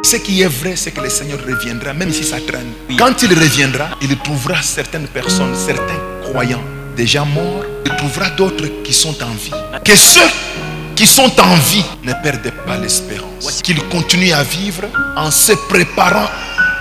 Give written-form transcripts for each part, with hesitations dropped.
Ce qui est vrai, c'est que le Seigneur reviendra, même si ça traîne. Quand il reviendra, il trouvera certaines personnes, certains croyants déjà morts. Il trouvera d'autres qui sont en vie. Que ceux qui sont en vie ne perdent pas l'espérance. Qu'ils continuent à vivre en se préparant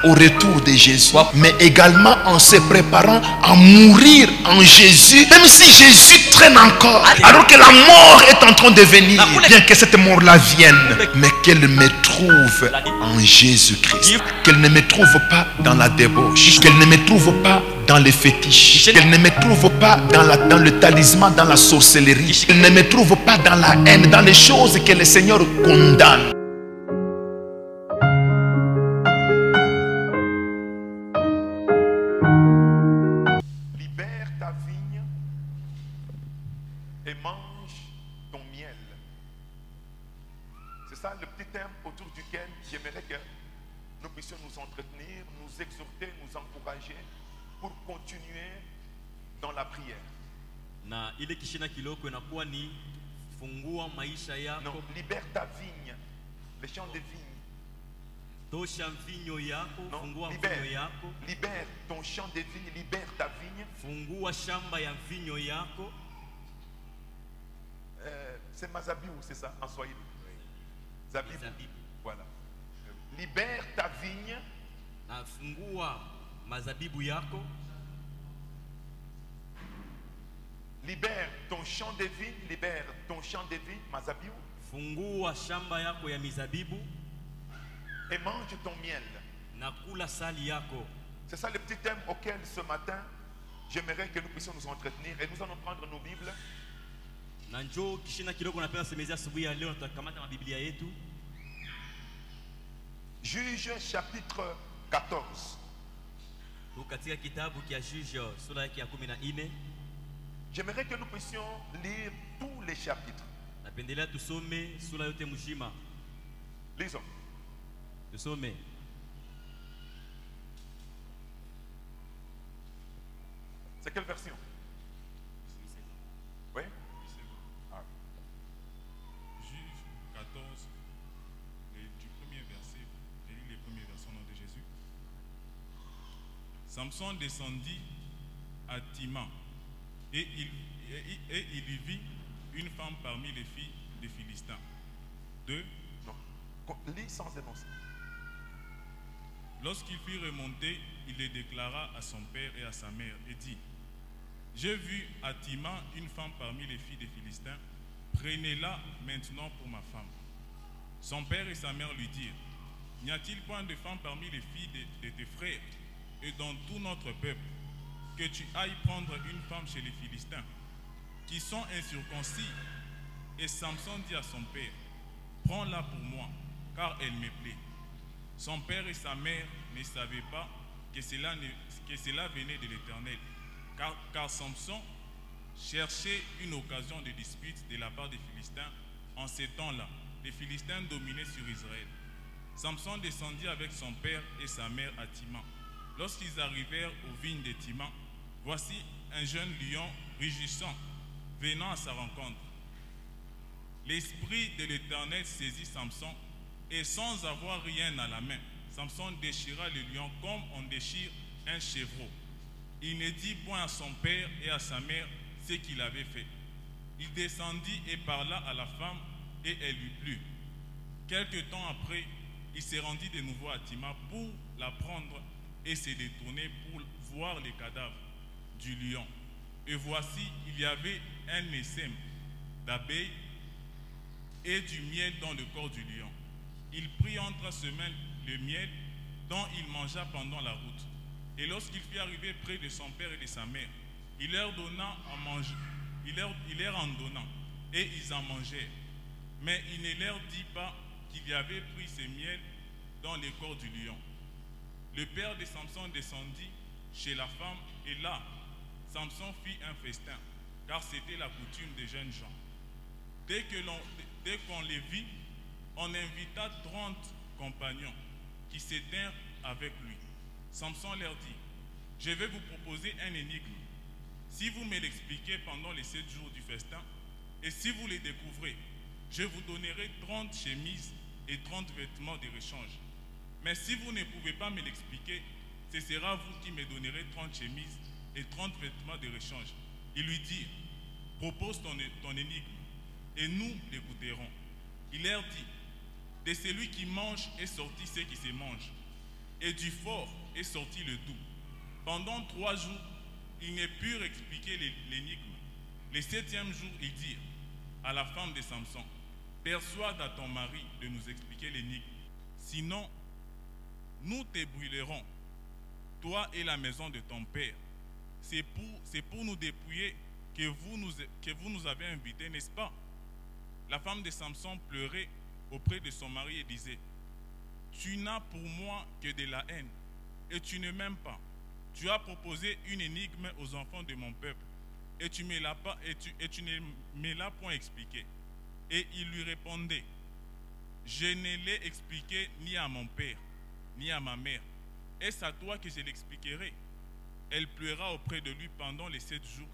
au retour de Jésus, mais également en se préparant à mourir en Jésus, même si Jésus traîne encore, alors que la mort est en train de venir, bien que cette mort-là vienne, mais qu'elle me trouve en Jésus-Christ, qu'elle ne me trouve pas dans la débauche, qu'elle ne me trouve pas dans les fétiches, qu'elle ne me trouve pas dans le talisman, dans la sorcellerie, qu'elle ne me trouve pas dans la haine, dans les choses que le Seigneur condamne. Et mange ton miel. C'est ça le petit thème autour duquel j'aimerais que nous puissions nous entretenir, nous exhorter, nous encourager pour continuer dans la prière. Na ile kishina kiloko inakuwa ni fungua maisha yako. Non, libère ta vigne, les champs de vigne. Tosha mvinyo yako, non, fungua libère, mvinyo yako. Libère ton champ de vigne, libère ta vigne. Fungua shamba ya mvinyo yako. C'est Mazabiou, c'est ça, en Swahili. Oui. Zabib. Voilà. Libère ta vigne. Fungua mazabibu yako. Libère ton champ de vigne, libère ton champ de vigne, Mazabiou. Fungua shamba yako ya mizabibu. Et mange ton miel. Nakula sali yako. C'est ça le petit thème auquel ce matin, j'aimerais que nous puissions nous entretenir. Et nous allons prendre nos Bibles. Nanjo kishina kiloko napenda semezia asubuhi ya leo tutakamata na Biblia yetu. Juge chapitre 14. Katika kitabu kia Juge sura yake ya 14. J'aimerais que nous puissions lire tous les chapitres. Napendelea tusome sura yote mzima. Lisons. Tusome. C'est quelle version? Oui? Ah. Juge 14, du premier verset, je lis les premiers versets au nom de Jésus. Samson descendit à Timan et il y vit une femme parmi les filles des Philistins. 2. Non, lis sans énoncer. Lorsqu'il fut remonté, il le déclara à son père et à sa mère et dit: j'ai vu à Timan une femme parmi les filles des Philistins, prenez-la maintenant pour ma femme. Son père et sa mère lui dirent: n'y a-t-il point de femme parmi les filles de tes frères et dans tout notre peuple, que tu ailles prendre une femme chez les Philistins, qui sont incirconcis? Et Samson dit à son père: prends-la pour moi, car elle me plaît. Son père et sa mère ne savaient pas que cela venait de l'Éternel, car Samson cherchait une occasion de dispute de la part des Philistins. En ces temps-là, les Philistins dominaient sur Israël. Samson descendit avec son père et sa mère à Timan. Lorsqu'ils arrivèrent aux vignes de Timan, voici un jeune lion rugissant venant à sa rencontre. L'esprit de l'Éternel saisit Samson et sans avoir rien à la main, Samson déchira le lion comme on déchire un chevreau. Il ne dit point à son père et à sa mère ce qu'il avait fait. Il descendit et parla à la femme et elle lui plut. Quelque temps après, il se rendit de nouveau à Timan pour la prendre et se détourner pour voir les cadavres du lion. Et voici, il y avait un essaim d'abeilles et du miel dans le corps du lion. Il prit entre ses mains le miel dont il mangea pendant la route. Et lorsqu'il fut arrivé près de son père et de sa mère, il leur donna à manger, il leur en donna, et ils en mangèrent. Mais il ne leur dit pas qu'il y avait pris ce miel dans le corps du lion. Le père de Samson descendit chez la femme, et là, Samson fit un festin, car c'était la coutume des jeunes gens. Dès qu'on les vit, on invita 30 compagnons qui s'éteignirent avec lui. Samson leur dit: je vais vous proposer un énigme. Si vous me l'expliquez pendant les 7 jours du festin, et si vous les découvrez, je vous donnerai 30 chemises et 30 vêtements de rechange. Mais si vous ne pouvez pas me l'expliquer, ce sera vous qui me donnerez 30 chemises et 30 vêtements de rechange. Ils lui dirent, propose ton énigme, et nous l'écouterons. Il leur dit, de celui qui mange est sorti ce qui se mange, et du fort est sorti le doux. Pendant 3 jours, ils ne purent expliquer l'énigme. Le 7e jour, ils dirent à la femme de Samson, persuade à ton mari de nous expliquer l'énigme. Sinon, nous te brûlerons, toi et la maison de ton père. C'est pour nous dépouiller que vous nous avez invités, n'est-ce pas? La femme de Samson pleurait auprès de son mari et disait, tu n'as pour moi que de la haine, et tu ne m'aimes pas. Tu as proposé une énigme aux enfants de mon peuple, et tu ne me l'as point expliqué. Et il lui répondait, je ne l'ai expliqué ni à mon père, ni à ma mère. Est-ce à toi que je l'expliquerai? Elle pleura auprès de lui pendant les 7 jours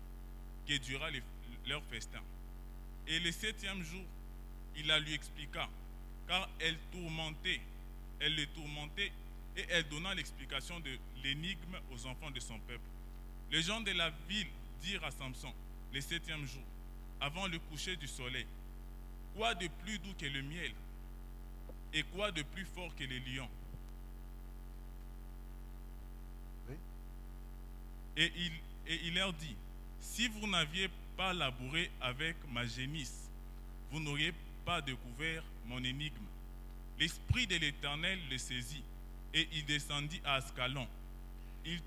que dura leur festin. Et le 7e jour, il la lui expliqua, car elle le tourmentait, et elle donna l'explication de l'énigme aux enfants de son peuple. Les gens de la ville dirent à Samson, le 7e jour, avant le coucher du soleil, quoi de plus doux que le miel, et quoi de plus fort que les lions? Oui. Et il leur dit, si vous n'aviez pas labouré avec ma génisse, vous n'auriez pas découvert mon énigme. L'Esprit de l'Éternel le saisit, et il descendit à Ascalon. Il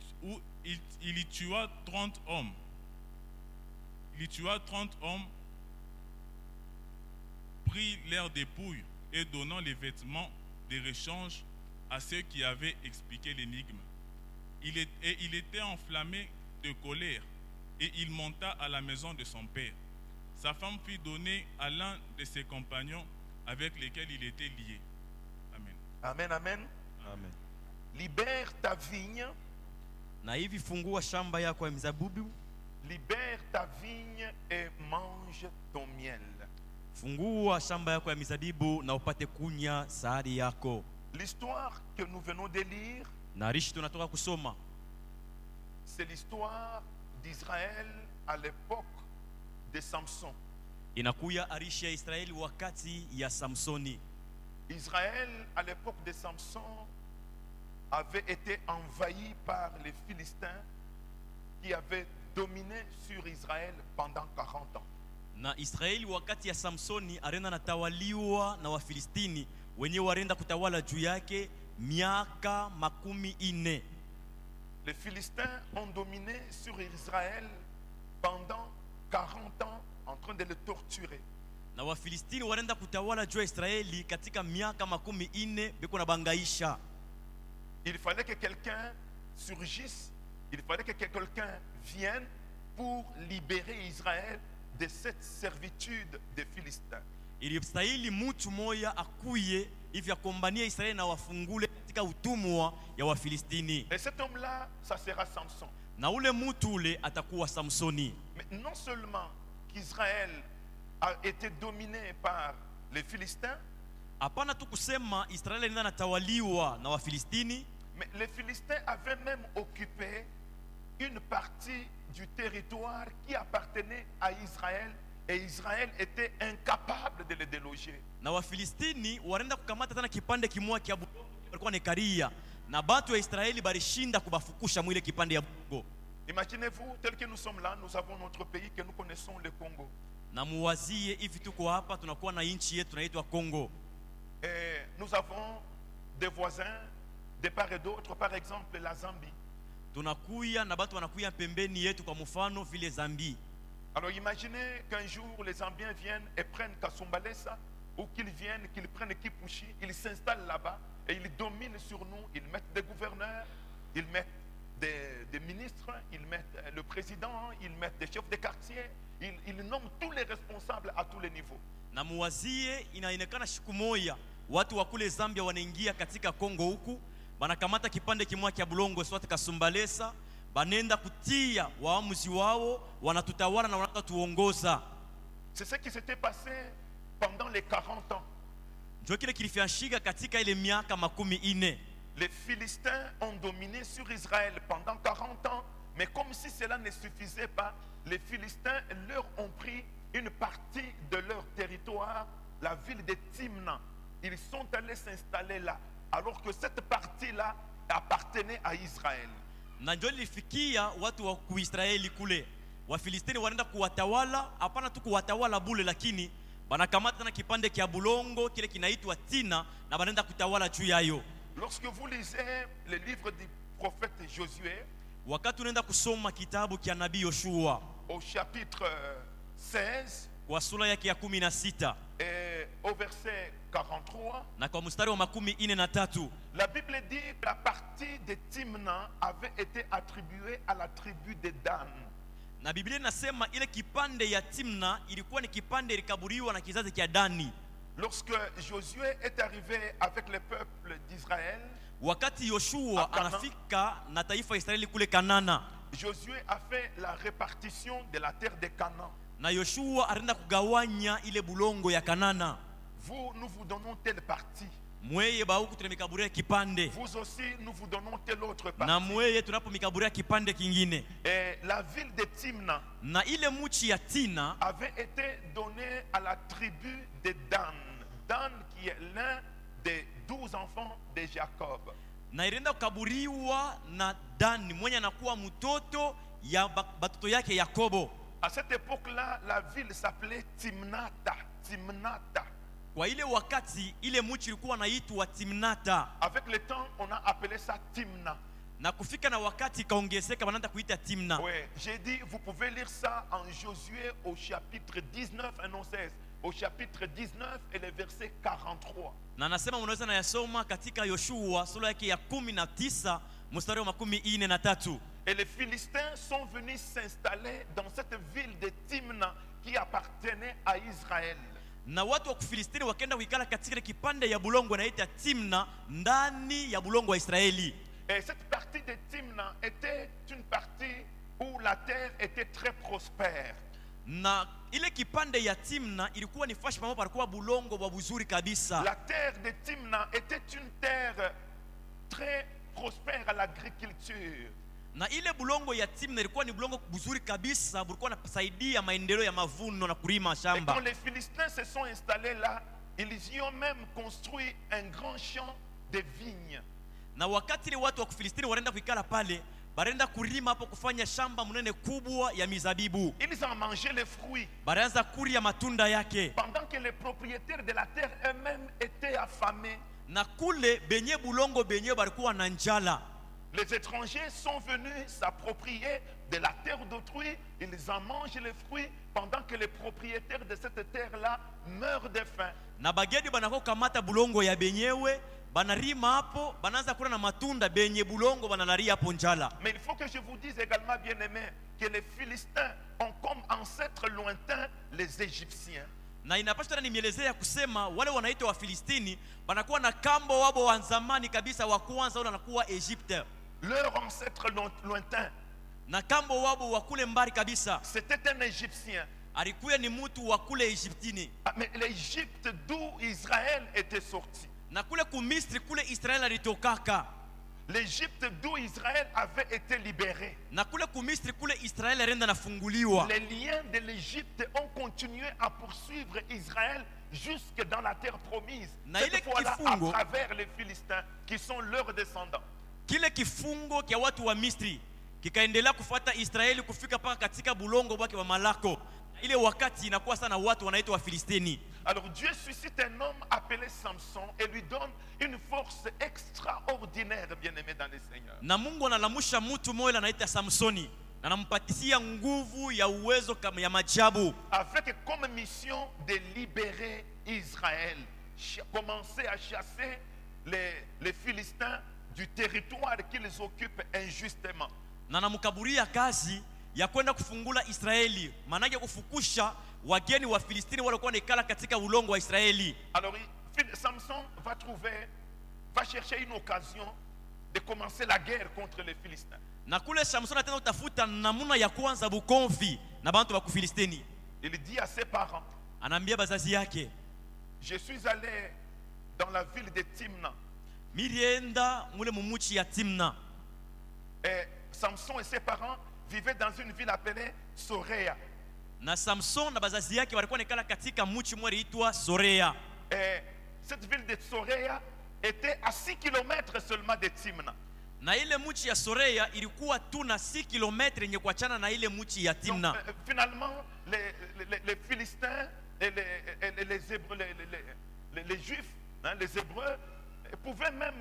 y tua 30 hommes. Il y tua 30 hommes, prit leurs dépouilles et donnant les vêtements de rechange à ceux qui avaient expliqué l'énigme. Il était enflammé de colère et il monta à la maison de son père. Sa femme fit donner à l'un de ses compagnons avec lesquels il était lié. Amen. Amen, amen. Amen. Libère ta vigne. Na hivi fungua shamba yako ya mizabibu, Libère ta vigne et mange ton miel. fungua shamba yako ya mizabibu na upate kunya sahari yako. L'histoire que nous venons de lire, Na rishi tunatoka kusoma, c'est l'histoire d'Israël à l'époque de Samson. inakuya arishi ya Israeli wakati ya Samsoni. Israël, à l'époque de Samson, avait été envahi par les Philistins qui avaient dominé sur Israël pendant 40 ans. Na Israeli wakati ya Samsoni arenda natawaliwa na Wafilistini wenye warenda kutawala juu yake miaka 40. Les Philistins ont dominé sur Israël pendant 40 ans en train de le torturer. Na Wafilistini warenda kutawala juu ya Israeli katika miaka 40 beko na bangaisha. Il fallait que quelqu'un surgisse, il fallait que quelqu'un vienne pour libérer Israël de cette servitude des Philistins. Ilistahili mtu moya akuye hivi akombanie Israeli na wafungule katika utumwa ya Wafilistini. Et cet homme-là, ça sera Samson. Na ule mtu ule atakuwa Samsoni. Mais non seulement qu'Israël a été dominé par les Philistins, Hapana tu kusema Israeli ndio anatawaliwa na Wafilistini, mais les Philistins avaient même occupé une partie du territoire qui appartenait à Israël et Israël était incapable de le déloger. na Wafilistini warenda kukamata tena kipande kimoja kia budongo walikuwa ni Karia, na batu wa Israeli barishinda kubafukusha mwile kipande ya budongo. Imaginez-vous, tel que nous sommes là, nous avons notre pays que nous connaissons, le Congo. Na muwazie hivi tuko hapa tunakuwa na nchi yetu inaitwa Kongo. Et nous avons des voisins de part et d'autre, par exemple la Zambie. Tunakuya na batu wanakuya pembeni yetu, kwa mfano vile Zambie. Alors imaginez qu'un jour les Zambiens viennent et prennent Kasumbalesa, ou qu'ils viennent, qu'ils prennent Kipushi, ils s'installent là-bas et ils dominent sur nous, ils mettent des gouverneurs, ils mettent des ministres, ils mettent le président, ils mettent des chefs de quartier, ils nomment tous les responsables à tous les niveaux. Na muwazie inaonekana siku moja watu wa kule Zambia wanaingia katika Kongo huku, banakamata kipande kimoja cha bulongo swati Kasumbalesa, banenda kutia waamuzi wao, wanatutawala na wanatuongoza. C'est ce qui s'était passé pendant les 40 ans. Ndio kile kilifanyika katika ile miaka 40. les Philistins ont dominé sur Israël pendant 40 ans, mais comme si cela ne suffisait pas, les Philistins leur ont pris une partie de leur territoire, la ville de Timna. Ils sont allés s'installer là, alors que cette partie-là appartenait à Israël. Na ndio ilifikia watu wa Kuisraeli kule. Wafilistini wanaenda kuwatawala, hapana tu kuwatawala bule, lakini banakamata na kipande kia bulongo kile kinaitwa Tina na banaenda kutawala juu yayo. Lorsque vous lisez le livre du prophète Josué, wakati unaenda kusoma kitabu kia nabii Yoshua au chapitre 16 kwa sura yake ya 16 et au verset 43, na kwa mstari wa 43, la Bible dit que la partie de Timna avait été attribuée à la tribu de Dan. Na Biblia inasema ile kipande ya Timna ilikuwa ni kipande ilikaburiwa na kizazi cha Dani. Lorsque Josué est arrivé avec le peuple d'Israël, wakati Yoshua anafika na taifa Israeli kule Kanana, Josué a fait la répartition de la terre de Canaan. Na Yoshua alienda kugawanya ile bulongo ya Kanana. Vous, nous vous donnons telle partie. Mweye ba huku tunamikaburia kipande. Vous aussi, nous vous donnons telle autre partie. Na mweye tunapomikaburia kipande kingine. Et la ville de Timna, na ile muchi ya Tina, avait été donnée à la tribu de Dan. Dan qui est l'un des 12 enfants de Jacob. Na ilienda kukaburiwa na Dani mwenye anakuwa mtoto ya batoto yake Yakobo. À cette époque-là, la ville s'appelait Timnata. Timnata. Kwa ile wakati ile muchi ilikuwa inaitwa Timnata. Avec le temps, on a appelé ça Timna. Na kufika na wakati kaongezeka wanaanza kuita Timna. Oui, j'ai dit, vous pouvez lire ça en Josué au chapitre 19 et non 16. Au chapitre 19 et le verset 43. Na nasema mnaweza na yasoma katika Yoshua sura yake ya 19 mstari wa 43. Et les Philistins sont venus s'installer dans cette ville de Timna qui appartenait à Israël. Na watu wa Kufilistini wakaenda kuikala katika kipande ya bulongo inaitwa Timna ndani ya bulongo wa Israeli. Et cette partie de Timna était une partie où la terre était très prospère. Na ile kipande ya Timna ilikuwa ni fashi pamoja palikuwa bulongo wa buzuri kabisa. La terre de Timna était une terre très prospère à l'agriculture. Na ile bulongo ya Timna ilikuwa ni bulongo buzuri kabisa, bulikuwa unasaidia maendeleo ya mavuno na kulima shamba. Et quand les Philistins se sont installés là, ils y ont même construit un grand champ de vignes. Na wakati ile watu wa Kufilistini wanaenda kuikala pale, baraenda kulima hapo kufanya shamba mnene kubwa ya mizabibu. Ils en mangeaient les fruits. Baraanza kulia matunda yake. Pendant que les propriétaires de la terre eux-mêmes étaient affamés. Na kule benye bulongo benye balikuwa na njala. Les étrangers sont venus s'approprier de la terre d'autrui, ils en mangent les fruits pendant que les propriétaires de cette terre-là meurent de faim. Na bagedi banako kamata bulongo ya benyewe, banarima hapo, banaanza kula na matunda benye bulongo banalaria hapo njala. Mais il faut que je vous dise également, bien-aimés, que les Philistins ont comme ancêtres lointains les Égyptiens. Na inapaswa tena nimeelezea kusema wale wanaitwa wa Filistini banakuwa na kambo wabo wa zamani kabisa wa kwanza wale wanakuwa Egypte. Leur ancêtre lointain, na kambo wabo wa kule mbali kabisa, c'était un Égyptien. Alikuwa ni mtu wa kule Egyptini. Mais l'Égypte d'où Israël était sorti. Na kule kumisri kule Israel alitokaka. L'Égypte d'où Israël avait été libéré. Na kule kumisri kule Israel alienda nafunguliwa. Les liens de l'Égypte ont continué à poursuivre Israël jusque dans la terre promise. Cette fois-là à travers les Philistins qui sont leurs descendants. Kile kifungo kia watu wa Misri kikaendelea kufuata Israeli kufika paka katika bulongo wake wa Malako. Ile wakati inakuwa sana watu wanaitwa wa Filistini. Alors Dieu suscite un homme appelé Samson et lui donne une force extraordinaire, bien-aimé dans le Seigneur. Na Mungu analamusha mtu mmoja anaitwa Samsoni na anampatia nguvu ya uwezo kama ya majabu. Avec comme mission de libérer Israël, commencer à chasser les Philistins du territoire qu'ils occupent injustement. Na namukaburia kazi ya kwenda kufungula Israeli, manake kufukusha wageni wa Filistini wale walikuwa wanakala katika ulongo wa Israeli. Alors Samson va chercher une occasion de commencer la guerre contre les Philistins. Na kule Samson atenda utafuta namuna ya kwanza bukonfi na bantu wa Kufilistini. Il dit à ses parents, anaambia bazazi yake, je suis allé dans la ville de Timna. mirienda mule mumuchi ya Timna. Et Samson et ses parents vivaient dans une ville appelée Soréa. Na Samson na bazazi yake walikuwa nekala katika muchi mwe liitwa Sorea. Et cette ville de Soréa était à 6 km seulement de Timna. Na ile muchi ya Sorea ilikuwa tu na 6 km yenye kuachana na ile muchi ya Timna. Donc, finalement, les Philistins et les Hébreux, les Juifs, hein, les Hébreux, pouvaient même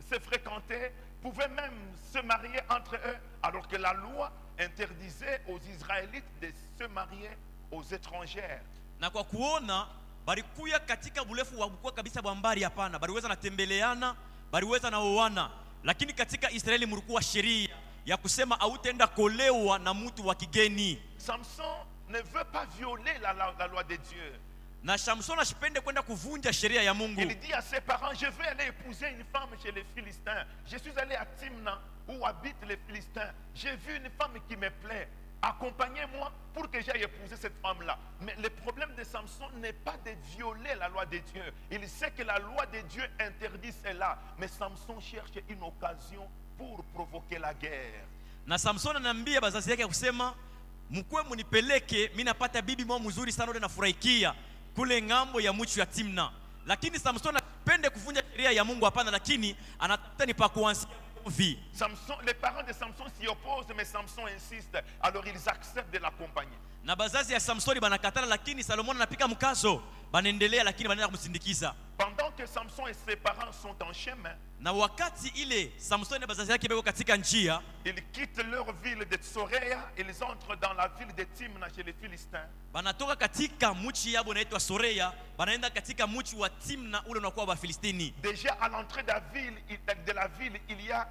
se fréquenter, pouvaient même se marier entre eux, alors que la loi interdisait aux Israélites de se marier aux étrangères. Na kwa kuona balikuya katika burefu wa bukua kabisa bwa mbari hapana, baliweza natembeleana, baliweza naoana, lakini katika Israeli mlikuwa sheria ya kusema hautaenda kolewa na mtu wa kigeni. Samson ne veut pas violer la loi de Dieu. Na Samson ashipende kwenda kuvunja sheria ya Mungu. Il dit à ses parents, je vais aller épouser une femme chez les Philistins. Je suis allé à Timna où habitent les Philistins. J'ai vu une femme qui me plaît. Accompagnez-moi pour que j'aille épouser cette femme-là. Mais le problème de Samson n'est pas de violer la loi de Dieu. Il sait que la loi de Dieu interdit cela. Mais Samson cherche une occasion pour provoquer la guerre. Na Samson anambia bazazi yake kusema, mkwe munipeleke, mimi napata bibi mwa mzuri sana ule nafurahikia kule ngambo ya muchi ya Timna. Lakini Samson anapende kuvunja sheria ya Mungu hapana, lakini anatafuta ni pa kuanzia vi. Samson, les parents de Samson s'y opposent, mais Samson insiste. Alors ils acceptent de l'accompagner. Na bazazi ya Samsoni banakatala, lakini Salomon anapika mkazo, banaendelea lakini banaenda kumsindikiza. Pendant que Samson et ses parents sont en chemin, na wakati ile Samsoni na bazazi yake beko katika njia, ils quittent leur ville de Soréa, ils entrent dans la ville de Timna chez les Philistins. Banatoka katika muchi yabo inaitwa Sorea, banaenda katika muchi wa Timna ule unakuwa wa Filistini. Déjà à l'entrée de la ville, il y a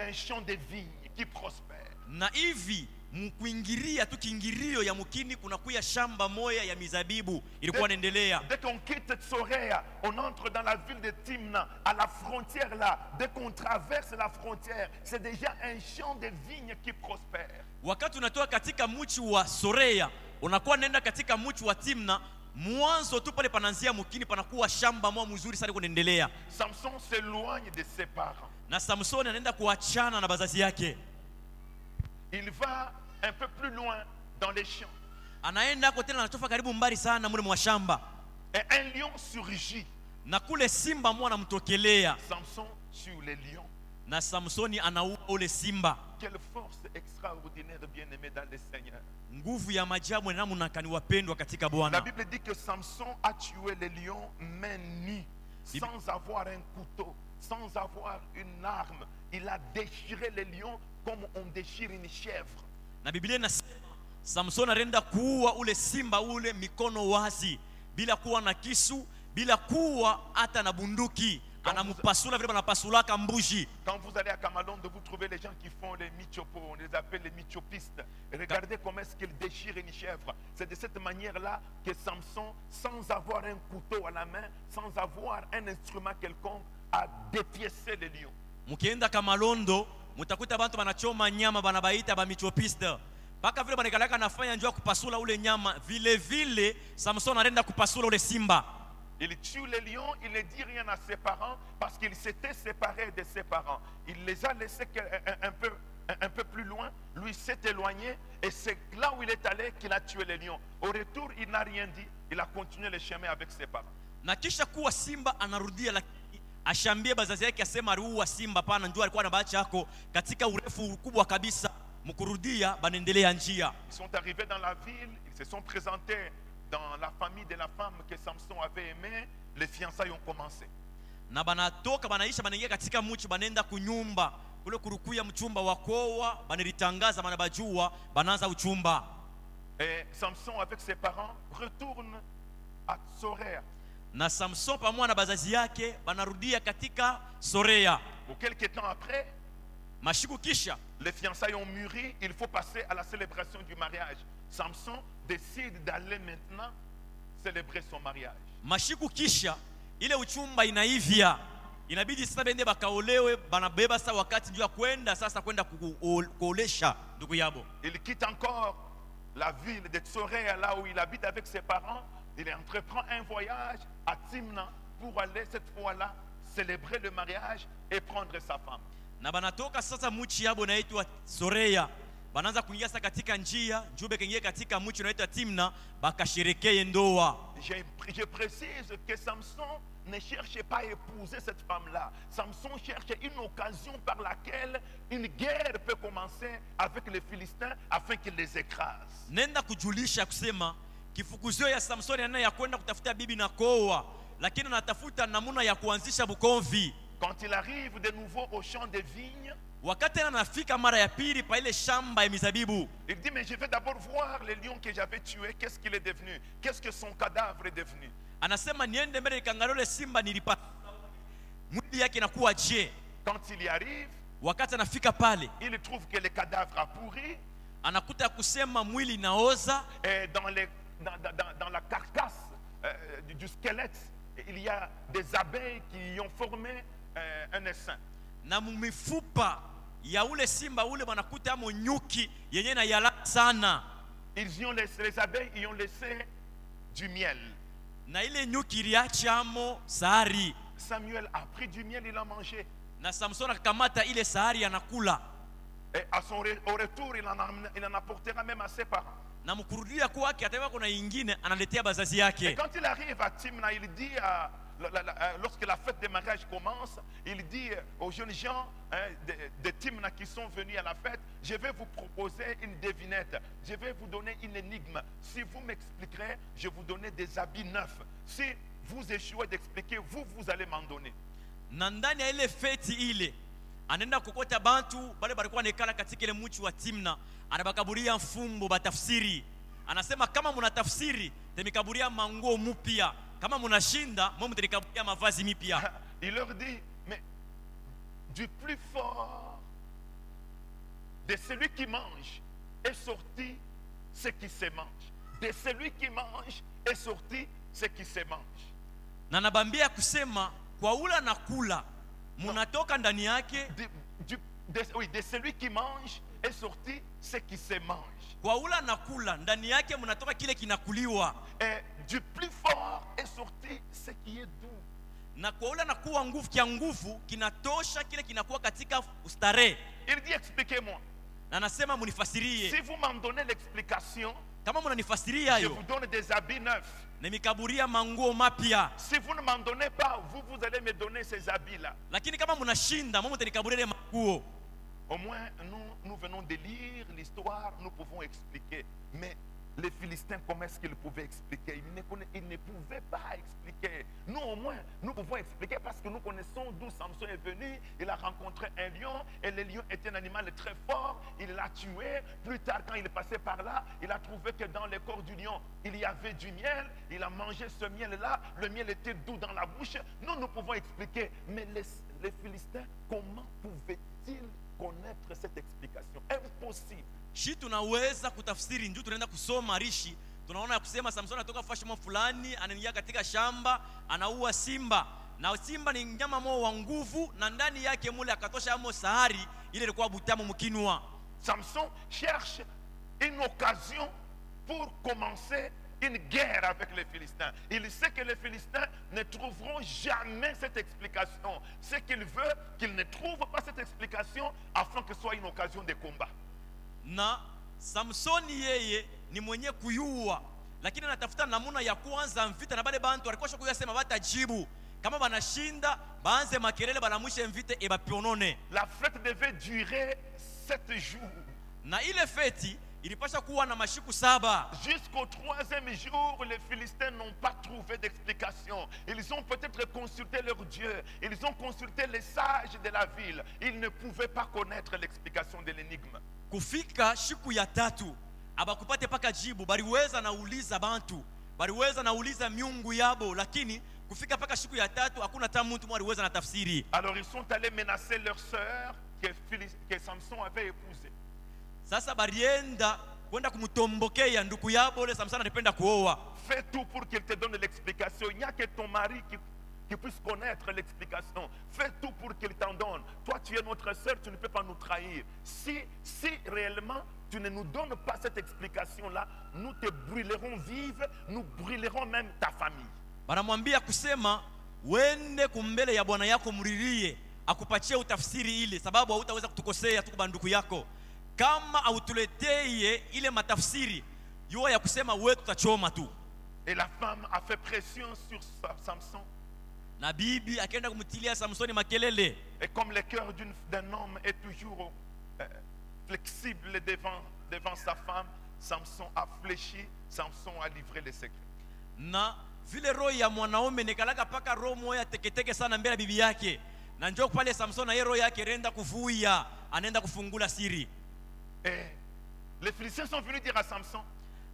un champ de vignes qui prospère. Na hivi mkuingiria tu kiingirio ya mukini kuna kuya shamba moya ya mizabibu ilikuwa inaendelea. Dès qu'on quitte Soréa, on entre dans la ville de Timna, à la frontière là. Dès qu'on traverse la frontière, c'est déjà un champ de vignes qui prospère. Wakati unatoka katika muchi wa Sorea, unakuwa nenda katika muchi wa Timna, mwanzo tu pale pananzia mukini panakuwa shamba moja mzuri sana kuendelea. Samson s'éloigne de ses parents. Na Samson anaenda kuachana na bazazi yake. Il va un peu plus loin dans les champs. Anaenda kwa tena anatoka karibu mbali sana mule mwa shamba. Et un lion surgit. Na kule simba mwana anamtokelea. Samson sur les lions. Na Samsoni anaua ule simba. Quelle force extraordinaire, bien-aimé dans le Seigneur. Nguvu ya majabu na namna kani wapendwa katika Bwana. La Bible dit que Samson a tué les lions main nue, sans avoir un couteau, sans avoir une arme. Il a déchiré les lions comme on déchire une chèvre. Na Biblia inasema Samson anaenda kuua ule simba ule mikono wazi, bila kuwa na kisu, bila kuwa hata na bunduki. Anampasula vile banapasulaka mbuji. Quand vous allez à Kamalonde, vous trouvez les gens qui font les michopos, on les appelle les michopistes. Regardez comment est-ce qu'ils déchirent une chèvre. C'est de cette manière-là que Samson, sans avoir un couteau à la main, sans avoir un instrument quelconque, a dépiécé les lions. Mukienda Kamalondo, mutakuta bantu banachoma nyama banabaita ba michopiste. Paka vile banakalaka nafanya njoo kupasula ule nyama, vile vile Samson anaenda kupasula ule simba. Il tue les lions, il ne dit rien à ses parents parce qu'il s'était séparé de ses parents. Il les a laissés un peu plus loin, lui s'est éloigné et c'est là où il est allé qu'il a tué les lions. Au retour, il n'a rien dit, il a continué le chemin avec ses parents. Na kisha kuwa simba anarudia, lakini ashambie bazazi yake asema aliua simba pana, njoo alikuwa na bacha yako katika urefu kubwa kabisa. Mkurudia banaendelea njia. Ils sont arrivés dans la ville, ils se sont présentés dans la famille de la femme que Samson avait aimée. Les fiançailles ont commencé. Na banatoka banaisha banaingia katika muchi, banaenda kunyumba kule kurukuya mchumba wakoa, banalitangaza banabajua banaanza uchumba. Et Samson avec ses parents retourne à Soréa. Na Samson pamoja na bazazi yake banarudia katika Sorea. Pour quelques temps après, mashiku kisha les fiançailles ont mûri, il faut passer à la célébration du mariage. Samson décide d'aller maintenant célébrer son mariage. Mashiku kisha ile uchumba inaivya, inabidi sasa bende bakaolewe, banabeba sasa wakati ndio kwenda sasa kwenda kuolesha ndugu yabo. Il quitte encore la ville de Soréa, là où il habite avec ses parents. Il entreprend un voyage à Timna pour aller cette fois-là célébrer le mariage et prendre sa femme. Na banatoka sasa muchi yabo naitwa Soreya, banaanza kuingia sasa katika njia Jube kaingia katika muchi naitwa Timna, bakasherekee ndoa. Je précise que Samson ne cherchait pas à épouser cette femme-là. Samson cherchait une occasion par laquelle une guerre peut commencer avec les Philistins afin qu'il les écrase. Nenda kujulisha kusema kifukuzio ya Samsoni yana ya kwenda kutafuta bibi na koa, lakini anatafuta namuna ya kuanzisha bukomvi. Quand il arrive de nouveau au champ des vignes, wakati anafika mara ya pili pa ile shamba ya mizabibu, il dit mais je vais d'abord voir le lion que j'avais tué, qu'est-ce qu'il est devenu, qu'est-ce que son cadavre est devenu. Anasema niende mbele nikangalie simba nilipata mwili yake inakuwa je. Quand il y arrive, wakati anafika pale, il trouve que le cadavre a pourri, anakuta kusema mwili naoza, et dans la carcasse du squelette, il y a des abeilles qui ont formé un essaim. Na mumifupa ya ule simba ule wanakuta amo nyuki yenye na yala sana. Ils y ont laissé, les abeilles y ont laissé du miel. Na ile nyuki iliacha amo sahari. Samuel a pris du miel, il a mangé. Na Samson akamata ile sahari anakula. Et au retour, il en apportera même à ses parents. Na mkurudia kwake atakuwa kuna ingine analetea bazazi yake. Et quand il arrive à Timna, il dit lorsque la fête de mariage commence, il dit aux jeunes gens de Timna qui sont venus à la fête, je vais vous proposer une devinette, je vais vous donner une énigme. Si vous m'expliquerez, je vais vous donner des habits neufs. Si vous échouez d'expliquer, vous allez m'en donner. Na ndani ya ile feti ile anaenda kokota bantu bale balikuwa nekala katika ile mji wa Timna, anabakaburia mfumbo batafsiri. Anasema kama mnatafsiri temikaburia manguo mpya, kama mnashinda mmo mtenikaburia mavazi mipya. Il leur dit mais du plus fort de celui qui mange est sorti ce qui se mange. De celui qui mange est sorti ce qui se mange. Na nabambia kusema kwa ula na kula munatoka ndani yake. Oui, de celui qui mange est sorti ce qui se mange. Kwa ula na kula ndani yake munatoka kile kinakuliwa. Et du plus fort est sorti ce qui est doux. Na kwa ula na kuwa nguvu kia nguvu kinatosha kile kinakuwa katika ustare. Il dit expliquez-moi. Na nasema munifasirie. Si vous m'en donnez l'explication, kama munanifasiria je yo, vous donne des habits neufs. Nimikaburia manguo mapya. Si vous ne m'en donnez pas, vous allez me donner ces habits-là. Lakini kama munashinda, mimi mtanikaburia manguo. Au moins, nous venons de lire l'histoire, nous pouvons expliquer. Mais les Philistins, comment est-ce qu'ils pouvaient expliquer? Ils ne pouvaient pas expliquer. Nous, au moins, nous pouvons expliquer parce que nous connaissons d'où Samson est venu. Il a rencontré un lion et le lion était un animal très fort. Il l'a tué. Plus tard, quand il passait par là, il a trouvé que dans le corps du lion, il y avait du miel. Il a mangé ce miel-là. Le miel était doux dans la bouche. Nous pouvons expliquer. Mais les Philistins, comment pouvaient-ils connaître cette explication? Impossible. Shi tunaweza kutafsiri, ndio tunaenda kusoma rishi, tunaona ya kusema Samson anatoka fashimo fulani, anaingia katika shamba, anaua simba. Na simba ni mnyama mo wa nguvu, na ndani yake mule akatosha amo sahari, ile ilikuwa butamu mkinwa. Samson cherche une occasion pour commencer une guerre avec les Philistins. Il sait que les Philistins ne trouveront jamais cette explication. Ce qu'il veut, qu'ils ne trouvent pas cette explication afin que ce soit une occasion de combat. Na Samsoni yeye ni mwenye kuyua, lakini anatafuta namuna ya kuanza mvita na bale bantu walikuwa kuyasema batajibu. Kama banashinda baanze makelele banamushe mvita ebapionone. La fête devait durer 7 jours. Na ile feti ilipasha kuwa na mashiku 7. Jusqu'au 3e jour, les Philistins n'ont pas trouvé d'explication. Ils ont peut-être consulté leur Dieu. Ils ont consulté les sages de la ville. Ils ne pouvaient pas connaître l'explication de l'énigme. Kufika shiku ya 3 abakupate paka jibu, baliweza nauliza bantu, baliweza nauliza miungu yabo, lakini kufika paka shiku ya 3 hakuna hata mtu mwaliweza na tafsiri. Alors ils sont allés menacer leur sœur que Samson avait épousée. Sasa barienda kwenda kumtombokea ndugu yabo le Samson anapenda kuoa. Fais tout pour qu'il te donne l'explication. Il n'y a que ton mari qui puisse connaître l'explication. Fais tout pour qu'il t'en donne. Toi, tu es notre sœur, tu ne peux pas nous trahir. Si réellement tu ne nous donnes pas cette explication-là, nous te brûlerons vive, nous brûlerons même ta famille. Banamwambia kusema wende kumbele ya bwana yako mlilie akupatie utafsiri ile, sababu hautaweza kutukosea tuko banduku yako kama autuleteye ile matafsiri yo ya kusema wewe tutachoma tu. Et la femme a fait pression sur Samson. Na bibi akaenda kumtilia Samsoni makelele. Et comme le cœur d'un homme est toujours flexible devant sa femme, Samson a fléchi, Samson a livré les secrets. Na vile roho ya mwanaume nikalaka paka roho moya teketeke sana mbele ya bibi yake. Na njoo pale Samson na yeye roho yake renda kuvuia, anaenda kufungula siri. Et les Philistins sont venus dire à Samson,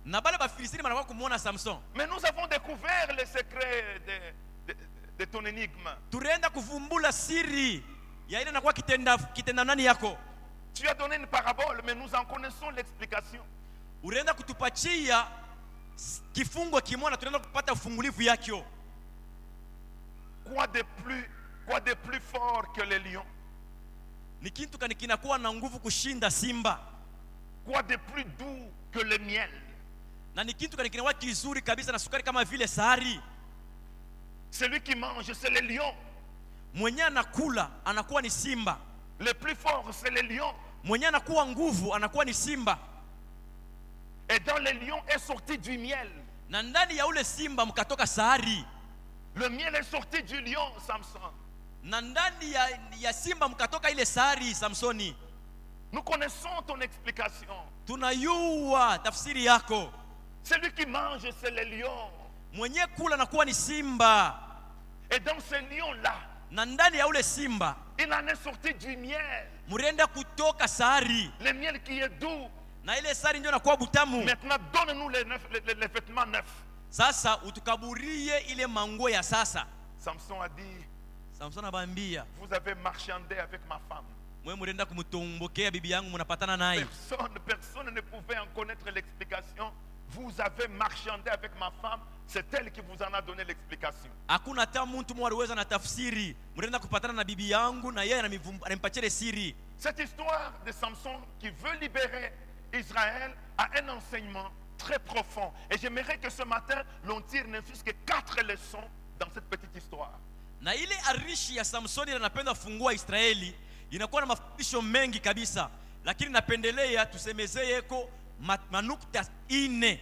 na bale ba Filistini banakuwa kumuona Samson, mais nous avons découvert les secrets de ton énigme. Turenda kuvumbula siri ya ile nakuwa kitenda nani yako. Tu as donné une parabole, mais nous en connaissons l'explication. Urenda kutupatia kifungo kimoja, tunaenda kupata ufungulivu yake. Quoi de plus fort que les lions? Ni kitu kani kinakuwa na nguvu kushinda simba. Quoi de plus doux que le miel? Na ni kitu kani kinakuwa kizuri kabisa na sukari kama vile sahari. Celui qui mange, c'est le lion. Mwenye anakula anakuwa ni simba. Le plus fort, c'est le lion. Mwenye anakuwa nguvu anakuwa ni simba. Et dans le lion est sorti du miel. Na ndani ya ule simba mkatoka sahari. Le miel est sorti du lion, Samson. Na ndani ya simba mkatoka ile sahari, Samsoni. Nous connaissons ton explication. Tunayua tafsiri yako. Celui qui mange, c'est le lion. Mwenye kula anakuwa ni simba. Et dans ce lion-là, na ndani ya ule simba il en est sorti du miel. Murenda kutoka sahari. Le miel qui est doux. Na ile sahari ndio inakuwa butamu. Maintenant, donne-nous les vêtements neufs. Sasa utukaburie ile manguo ya sasa. Samson a dit, Samson abambia, vous avez marchandé avec ma femme. Mwe murenda kumutombokea bibi yangu munapatana naye. Personne ne pouvait en connaître l'explication. Vous avez marchandé avec ma femme, c'est elle qui vous en a donné l'explication. Hakuna hata mtu mmoja aliweza na tafsiri. Murenda kupatana na bibi yangu na yeye anampatia siri. Cette histoire de Samson qui veut libérer Israël a un enseignement très profond. Et j'aimerais que ce matin, l'on tire ne fût-ce que 4 leçons dans cette petite histoire. Na ile arishi ya Samsoni anapenda fungua Israeli inakuwa na mafundisho mengi kabisa, lakini napendelea tusemezeyeko manukta ine.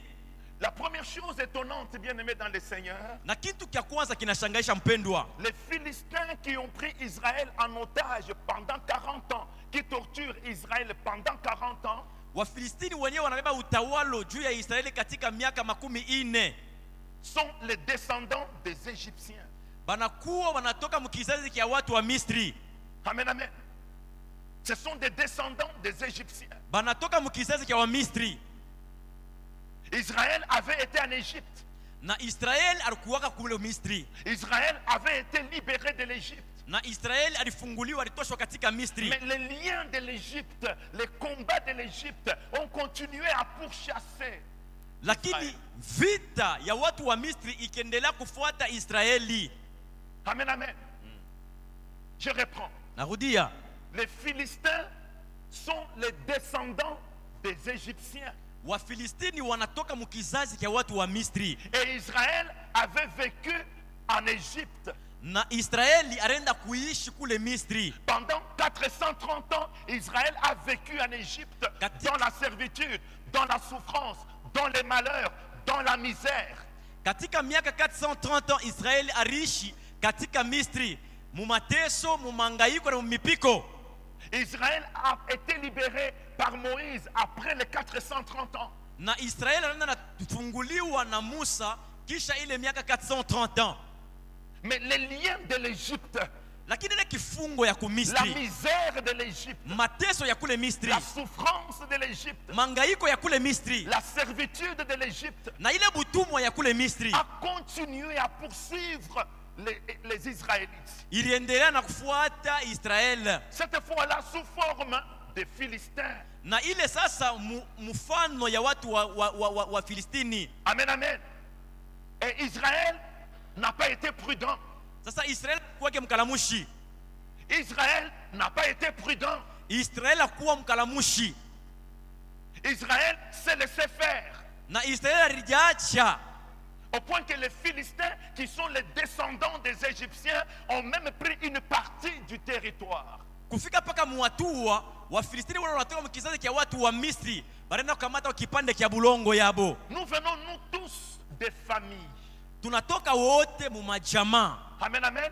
La première chose étonnante, bien-aimé dans le Seigneur, na kitu kia kwanza kinashangaisha mpendwa, les Philistins qui ont pris Israël en otage pendant 40 ans, qui torturent Israël pendant 40 ans, Wafilistini wenyewe wanabeba utawalo juu ya Israeli katika miaka 40 sont les descendants des Égyptiens. Banakuwa wanatoka mkizazi kia watu wa Misri. Amen, amen. Ce sont des descendants des Égyptiens. Banatoka mkizazi kia wa Misri. Israël avait été en Égypte. Na Israel alikuwaka kule Misri. Israël avait été libéré de l'Égypte. Na Israel alifunguliwa, alitoshwa katika Misri. Mais les liens de l'Égypte, les combats de l'Égypte ont continué à pourchasser. Lakini vita ya watu wa Misri ikiendelea kufuata Israeli. Amen, amen. Je reprends. Narudia. Les Philistins sont les descendants des Égyptiens. Wafilistini wanatoka mkizazi kia watu wa Misri. Et Israël avait vécu en Égypte. Na Israeli arenda kuishi kule Misri. Pendant 430 ans, Israël a vécu en Égypte, dans la servitude, dans la souffrance, dans les malheurs, dans la misère. Katika miaka 430 ans Israeli arishi katika Misri, mumateso, mumangaiko na mumipiko. Israël a été libéré par Moïse après les 430 ans. Na Israeli anaenda nafunguliwa na Musa kisha ile miaka 430 ans. Mais les liens de l'Égypte, lakini ile kifungo ya la kumisri, misère de l'Égypte, mateso ya kule Misri, la souffrance de l'Égypte, mangaiko ya kule Misri, la servitude de l'Égypte, na ile butumwa ya kule Misri a continué à poursuivre les Israélites. iliendelea na kufuata Israel. Cette fois-là sous forme de Philistins. Na ile sasa mfano ya watu wa Filistini. Amen, amen. Et Israël n'a pas été prudent. Sasa Israel kwake mkalamushi. Israël n'a pas été prudent. Israel akuwa mkalamushi. Israël s'est laissé faire. Na Israel alijaacha. Au point que les Philistins, qui sont les descendants des Égyptiens, ont même pris une partie du territoire. Kufika paka muatua wa Filistini wale wanatoka mkizazi kia watu wa Misri barenda kukamata kipande kia bulongo yabo. Nous venons nous tous des familles. Tunatoka wote mu majama. Amen, amen.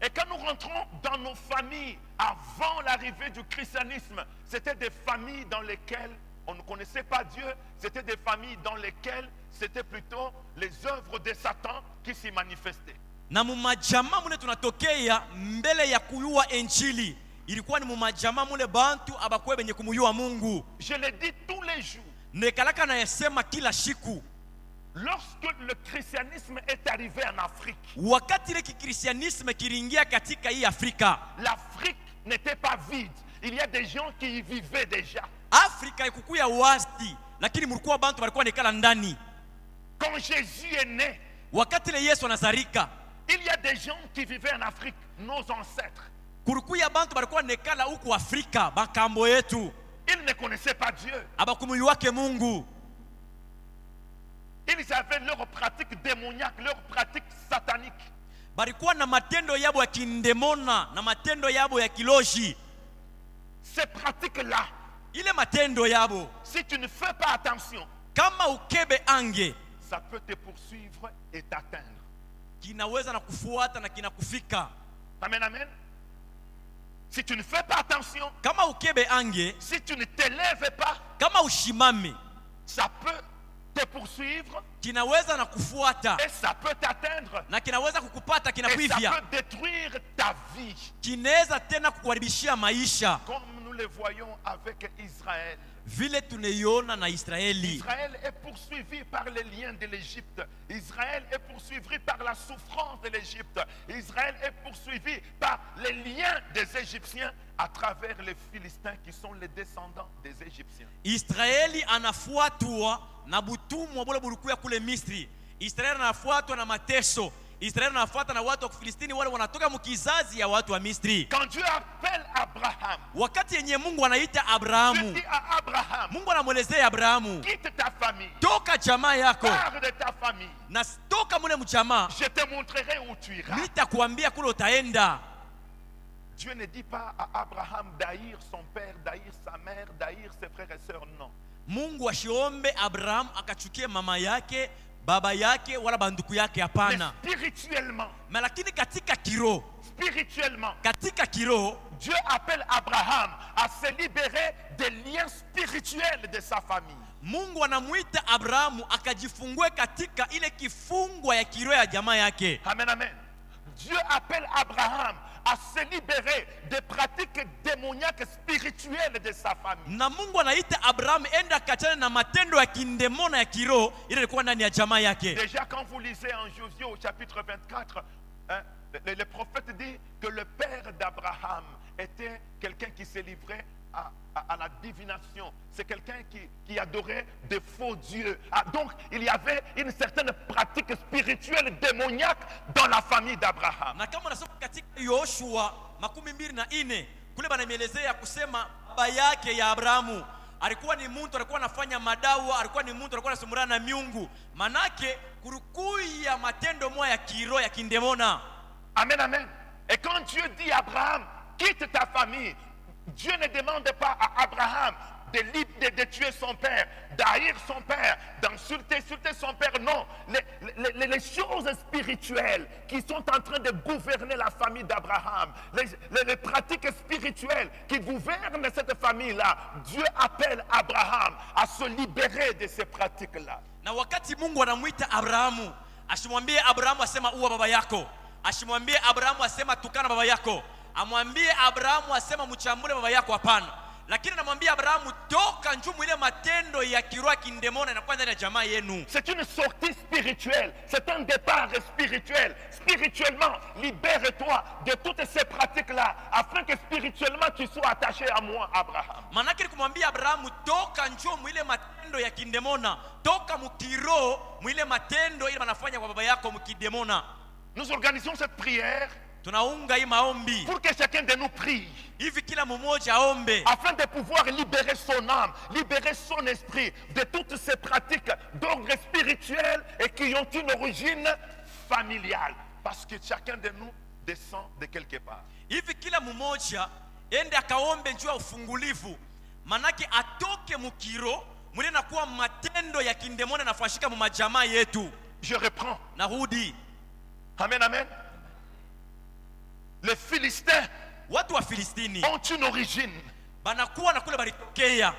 Et quand nous rentrons dans nos familles, avant l'arrivée du christianisme, c'était des familles dans lesquelles on ne connaissait pas Dieu, c'était des familles dans lesquelles c'était plutôt les œuvres de Satan qui s'y manifestaient. Na mu majama mune tunatokea mbele ya kuyua injili. Ilikuwa ni mu majama mule bantu abakwe benye kumuyua Mungu. Je le dis tous les jours. Nekalaka na yasema kila siku. Lorsque le christianisme est arrivé en Afrique, wakati ile kikristianisme kilingia katika hii Afrika, l'Afrique n'était pas vide. Il y a des gens qui y vivaient déjà. Afrika ikukuya wasti, lakini mulikuwa bantu walikuwa nekala ndani. Quand Jésus est né, wakati ile Yesu anazarika, il y a des gens qui vivaient en Afrique, nos ancêtres. Kulikuya bantu walikuwa nekala huku Afrika, bakambo yetu. Ils ne connaissaient pas Dieu. Abakumuyuake Mungu. Ils avaient leurs pratiques démoniaques, leurs pratiques sataniques. Balikuwa na matendo yabo ya kindemona na matendo yabo ya kiloji. Ces pratiques-là, ile matendo yabo, si tu ne fais pas attention, kama ukebe ange, ça peut te poursuivre et t'atteindre. Kinaweza na kufuata na kinakufika. Amen, amen. Si tu ne fais pas attention, kama ukebe ange, si tu ne t'élèves pas, kama ushimame, ça peut te poursuivre, kinaweza na kufuata, et ça peut t'atteindre, na kinaweza kukupata, et ça kinakuivia, peut détruire ta vie, kinaweza tena kukuharibishia maisha, comme nous le voyons avec Israël. vile tunaiona na Israeli. Israël est poursuivi par les liens de l'Égypte. Israël est poursuivi par la souffrance de l'Égypte. Israël est poursuivi par les liens des Égyptiens à travers les Philistins qui sont les descendants des Égyptiens. Israeli anafuatwa na butumwa bole bulikuya kule Misri. Israeli anafuatwa na mateso. Israeli anafuata na watu wa Filistini wale wanatoka mkizazi ya watu wa Misri. Quand Dieu appelle Abraham, wakati yenye Mungu anaita Dieu Abrahamu, dit à Abraham, Mungu anamwelezea Abrahamu, quitte ta famille, toka jamaa yako pars de ta famille, na toka mule mjamaa, je te montrerai où tu iras. nitakuambia kule utaenda. Dieu ne dit pas à Abraham d'haïr son père, d'haïr sa mère, d'haïr ses frères et sœurs, non. Mungu ashiombe Abraham akachukie mama yake, baba yake wala banduku yake, Mais hapana. spirituellement, Lakini katika kiroho, Dieu appelle Abraham à se libérer des liens spirituels de sa famille. Mungu anamuita Abrahamu akajifungue katika ile kifungwa ya kiroho ya jamaa yake. Amen, amen. Dieu appelle Abraham à se libérer des pratiques démoniaques spirituelles de sa famille. Na Mungu anaita Abrahamu enda kachana na matendo ya kindemona ya kiroho ile ilikuwa ndani ya jamaa yake. Déjà quand vous lisez en Josué au chapitre 24, hein, le prophète dit que le père d'Abraham était quelqu'un qui se livrait à la divination. C'est quelqu'un qui adorait de faux dieux. Ah, donc il y avait une certaine pratique spirituelle démoniaque dans la famille d'Abraham. Na kama unasoma katika Yoshua 24 kule banamelezea kusema baba yake ya Abrahamu alikuwa ni mtu alikuwa anafanya madawa, alikuwa ni mtu alikuwa anasumurana na miungu. Manake kurukuya matendo moya ya kiroho ya kindemona. Amen, amen. Et quand Dieu dit à Abraham, quitte ta famille, Dieu ne demande pas à Abraham de tuer son père, d'haïr son père, d'insulter son père. Non, les choses spirituelles qui sont en train de gouverner la famille d'Abraham, les pratiques spirituelles qui gouvernent cette famille-là, Dieu appelle Abraham à se libérer de ces pratiques-là. Na wakati Mungu anamuita Abrahamu, asimwambie Abrahamu asema uwa baba yako, asimwambie Abrahamu asema tukana baba yako, amwambie Abrahamu asema mchambule baba yako, hapana. Lakini anamwambia Abrahamu toka njumu ile matendo ya kiroho kindemona na kwanza na jamaa yenu. C'est une sortie spirituelle, c'est un départ spirituel. Spirituellement, libère-toi de toutes ces pratiques-là afin que spirituellement tu sois attaché à moi, Abraham. Manake ni kumwambia Abrahamu toka njumu ile matendo ya kindemona, toka mkiroho mwile matendo ile wanafanya kwa baba yako mkidemona. Nous organisons cette prière tunaunga hii maombi pour que chacun de nous prie, hivi kila mmoja aombe afin de pouvoir libérer son âme, libérer son esprit de toutes ces pratiques d'ordre spirituel et qui ont une origine familiale. Parce que chacun de nous descend de quelque part. hivi kila mmoja ende akaombe njoo ya ufungulivu, manake atoke mukiro mwile na kuwa matendo ya kindemoni nafashika mu majamaa yetu. Je reprends. Narudi. Amen, amen. Les Philistins Watu wa Filistini ont une origine. banakuwa na kule balitokea.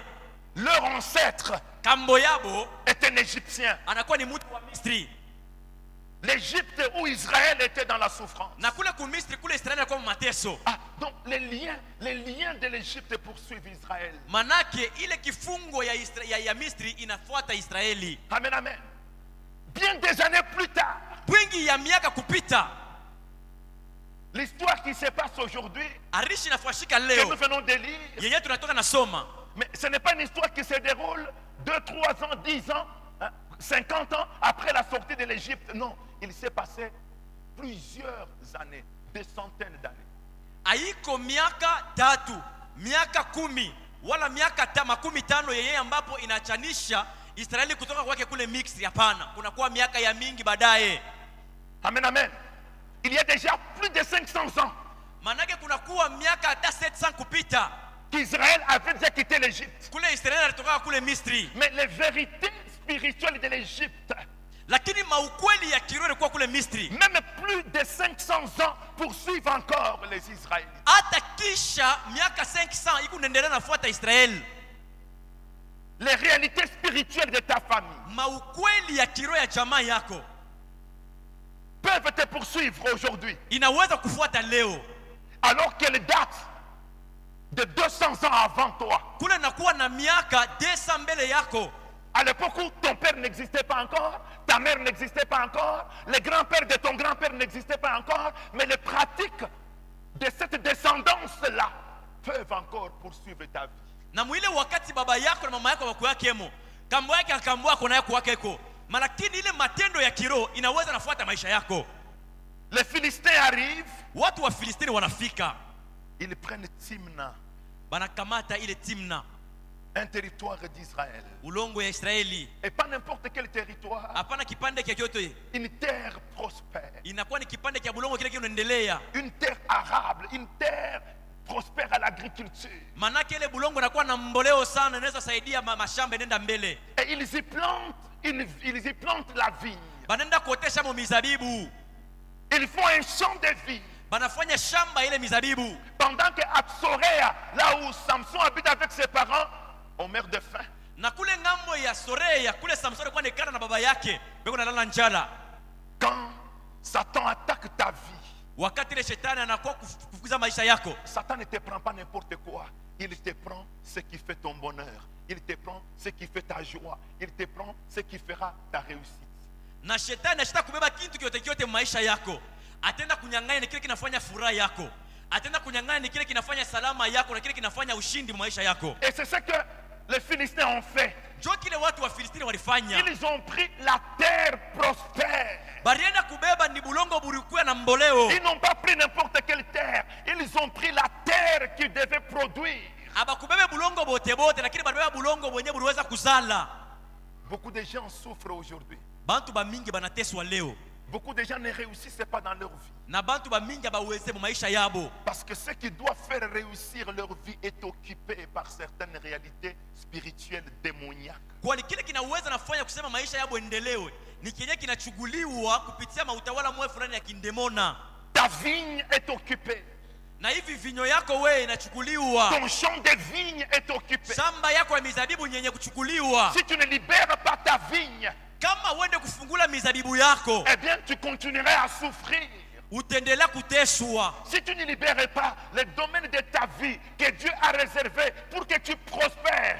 Leur ancêtre Kambo yabo est un Égyptien. anakuwa ni mtu wa Misri. L'Égypte où Israël était dans la souffrance. Na kule ku Misri kule Israeli anakuwa mateso. Ah, donc les liens de l'Égypte poursuivent Israël. Manake ile kifungo ya Misri inafuata Israeli. Amen, amen. Bien des années plus tard, Wingi ya miaka kupita, l'histoire qui se passe aujourd'hui, arishi nafashika que nous leo venons de lire, yenye tunatoka na soma, mais ce n'est pas une histoire qui se déroule 2, 3 ans, 10 ans, 50 ans après la sortie de l'Égypte. Non, il s'est passé plusieurs années, des centaines d'années. haiko miaka tatu, miaka 10 wala miaka 15 yenye ambapo inachanisha Israeli kutoka kwake kule Misri. Hapana, kunakuwa miaka ya mingi baadaye. Amen, amen. Il y a déjà plus de 500 ans Manake kunakuwa miaka hata 700 kupita qu'Israël avait déjà quitté l'Égypte. kule Israeli alitoka kule Misri, Mais les vérités spirituelles de l'Égypte, lakini maukweli ya kiroho ilikuwa kule Misri. même plus de 500 ans, poursuivent encore les Israélites. Hata kisha miaka 500 iko naendelea nafuata Israeli. Les réalités spirituelles de ta famille Maukweli ya kiroho ya jamaa yako peuvent te poursuivre aujourd'hui, inaweza kufuata leo, alors qu'elles datent de 200 ans avant toi. kule nakuwa na miaka 200 mbele yako. À l'époque où ton père n'existait pas encore, ta mère n'existait pas encore, les grands-pères de ton grand-père n'existaient pas encore, mais les pratiques de cette descendance-là peuvent encore poursuivre ta vie. Na mwile wakati baba yako na mama yako wako yakemo, kambo yake akambo yako na yako wakeko, malakini ile matendo ya kiroho inaweza nafuata maisha yako. Les Philistins arrivent, Watu wa Filistini wanafika, ils prennent Timna, banakamata ile Timna, un territoire d'Israël. ulongo ya Israeli. Et pas n'importe quel territoire, Hapana kipande kyote, une terre prospère, inakuwa ni kipande cha bulongo kile kinaendelea. une terre arable, une terre prospère à l'agriculture. Manake ile bulongo inakuwa na mboleo sana, inaweza saidia mashamba nenda mbele. Et ils y plantent la vigne. Banenda kuotesha mo mizabibu, Ils font un champ de vigne. banafanya shamba ile mizabibu. Pendant que à Tsoréa, là où Samson habite avec ses parents, on meurt de faim. Na kule ngambo ya Sorea, kule Samsoni kwa nekana na baba yake, beko nalala njala. Quand Satan attaque ta vie, Wakati ile shetani anakuwa kufukuza maisha yako, Satan ne te prend pas n'importe quoi. Il te prend ce qui fait ton bonheur. Il te prend ce qui fait ta joie. Il te prend ce qui fera ta réussite. na shetani ashita kubeba kitu kyote maisha yako. Atenda kunyang'anya ni kile kinafanya furaha yako, atenda kunyang'anya ni kile kinafanya salama yako na kile kinafanya ushindi maisha yako. Et c'est ce que les Philistins ont fait. Jo kile watu wa Filistini walifanya, Ils ont pris la terre prospère. barienda kubeba ni bulongo burikuya na mboleo. Ils n'ont pas pris n'importe quelle terre. Ils ont pris la terre qui devait produire. Abakubebe bulongo bote bote, lakini baribeba bulongo mwenye buliweza kuzala. Beaucoup de gens souffrent aujourd'hui. Bantu ba mingi banateswa leo, Beaucoup de gens ne réussissent pas dans leur vie. na bantu ba mingi baweze mu maisha yabo, Parce que ce qui doit faire réussir leur vie est occupé par certaines réalités spirituelles démoniaques. kwani kile kinaweza nafanya kusema maisha yabo endelewe ni kenye kinachuguliwa kupitia mautawala mwe fulani ya kindemona. Ta vigne est occupée. Na hivi vinyo yako we inachukuliwa, Ton champ de vigne est occupé. shamba yako ya mizabibu nyenye kuchukuliwa. Si tu ne libères pas ta vigne, Kama uende kufungula mizabibu yako, eh bien tu continueras à souffrir. utaendelea kuteswa. Si tu ne libères pas les domaines de ta vie que Dieu a réservés pour que tu prospères,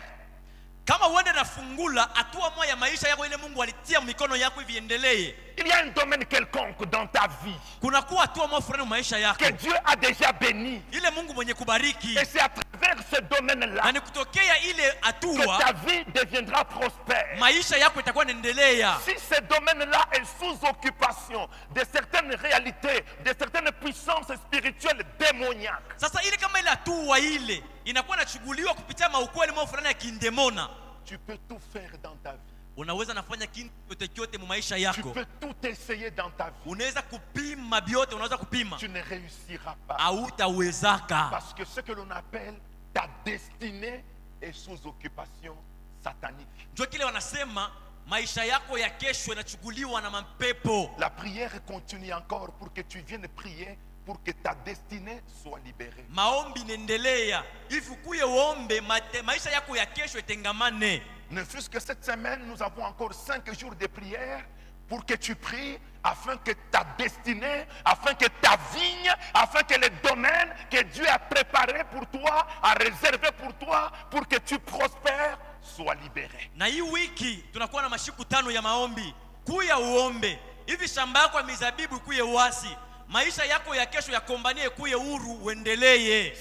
Kama uende nafungula hatua moja ya maisha yako ile Mungu alitia mikono yako hivi endelee, il y a un domaine quelconque dans ta vie kuna kuwa hatua moja fulani maisha yako que Dieu a déjà béni. ile Mungu mwenye kubariki, Et c'est à travers ce domaine-là na ni kutokea ile que hatua ta vie deviendra prospère. maisha yako itakuwa inaendelea. Si ce domaine-là est sous occupation de certaines réalités, de certaines puissances puissance spirituelle démoniaque. Sasa ile kama ile hatua ile inakuwa inachuguliwa kupitia maukweli mwa fulani ya kindemona. Tu peux tout faire dans ta vie. Unaweza nafanya kitu chochote mu maisha Tu yako. peux tout essayer dans ta vie. Unaweza kupima biote, unaweza kupima. Tu ne réussiras pas. Hautawezaka. Parce que ce que l'on appelle ta destinée est sous occupation satanique. Ndio kile wanasema maisha yako ya kesho inachuguliwa na mapepo. La prière continue encore pour que tu viennes prier pour que ta destinée soit libérée. Maombi nendelea hivi kuye uombe maisha yako ya kesho itengamane. Ne fût-ce que cette semaine, nous avons encore 5 jours de prière pour que tu pries afin que ta destinée, afin que ta vigne, afin que les domaines que Dieu a préparés pour toi, a réservés pour toi, pour que tu prospères, soient libérés. Na hii wiki tunakuwa na mashiku 5 ya maombi. Kuya uombe hivi shamba yako ya mizabibu kuye uasi. Maisha yako ya kesho yakombanie kuye huru uendelee.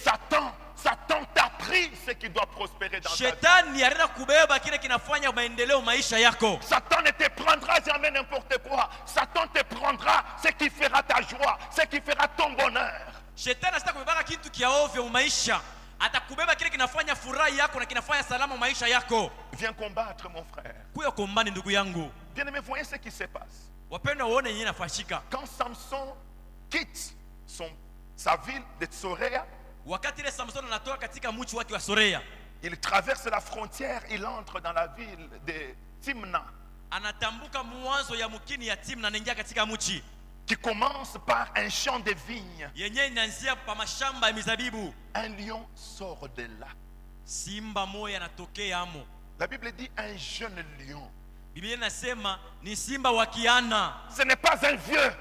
Satan t'a pris ce qui doit prospérer dans ta vie. Shetani anaenda kubeba kile kinafanya maendeleo maisha yako. Satan ne te prendra jamais n'importe quoi. Satan te prendra ce qui fera ta joie, ce qui fera ton bonheur. Shetani asita kubeba kitu kia ovyo mu maisha. Atakubeba kile kinafanya furaha yako na kinafanya salama maisha yako. Viens combattre mon frère. Kuya kombani ndugu yangu. Bien-aimé, voyez ce qui se passe. Wapenda uone yenyewe inafashika. Quand Samson quitte sa ville de Tsorea, Wakati ile Samson anatoka katika mji wake wa Sorea, il traverse la frontière, il entre dans la ville de Timna, anatambuka mwanzo ya mkini ya Timna, anaingia katika mji qui commence par un champ de vigne. yenyewe inaanzia pa mashamba ya mizabibu. Un lion sort de là. Simba moja anatokea amo. La Bible dit un jeune lion. Biblia inasema ni simba wa kiana. Ce n'est pas un vieux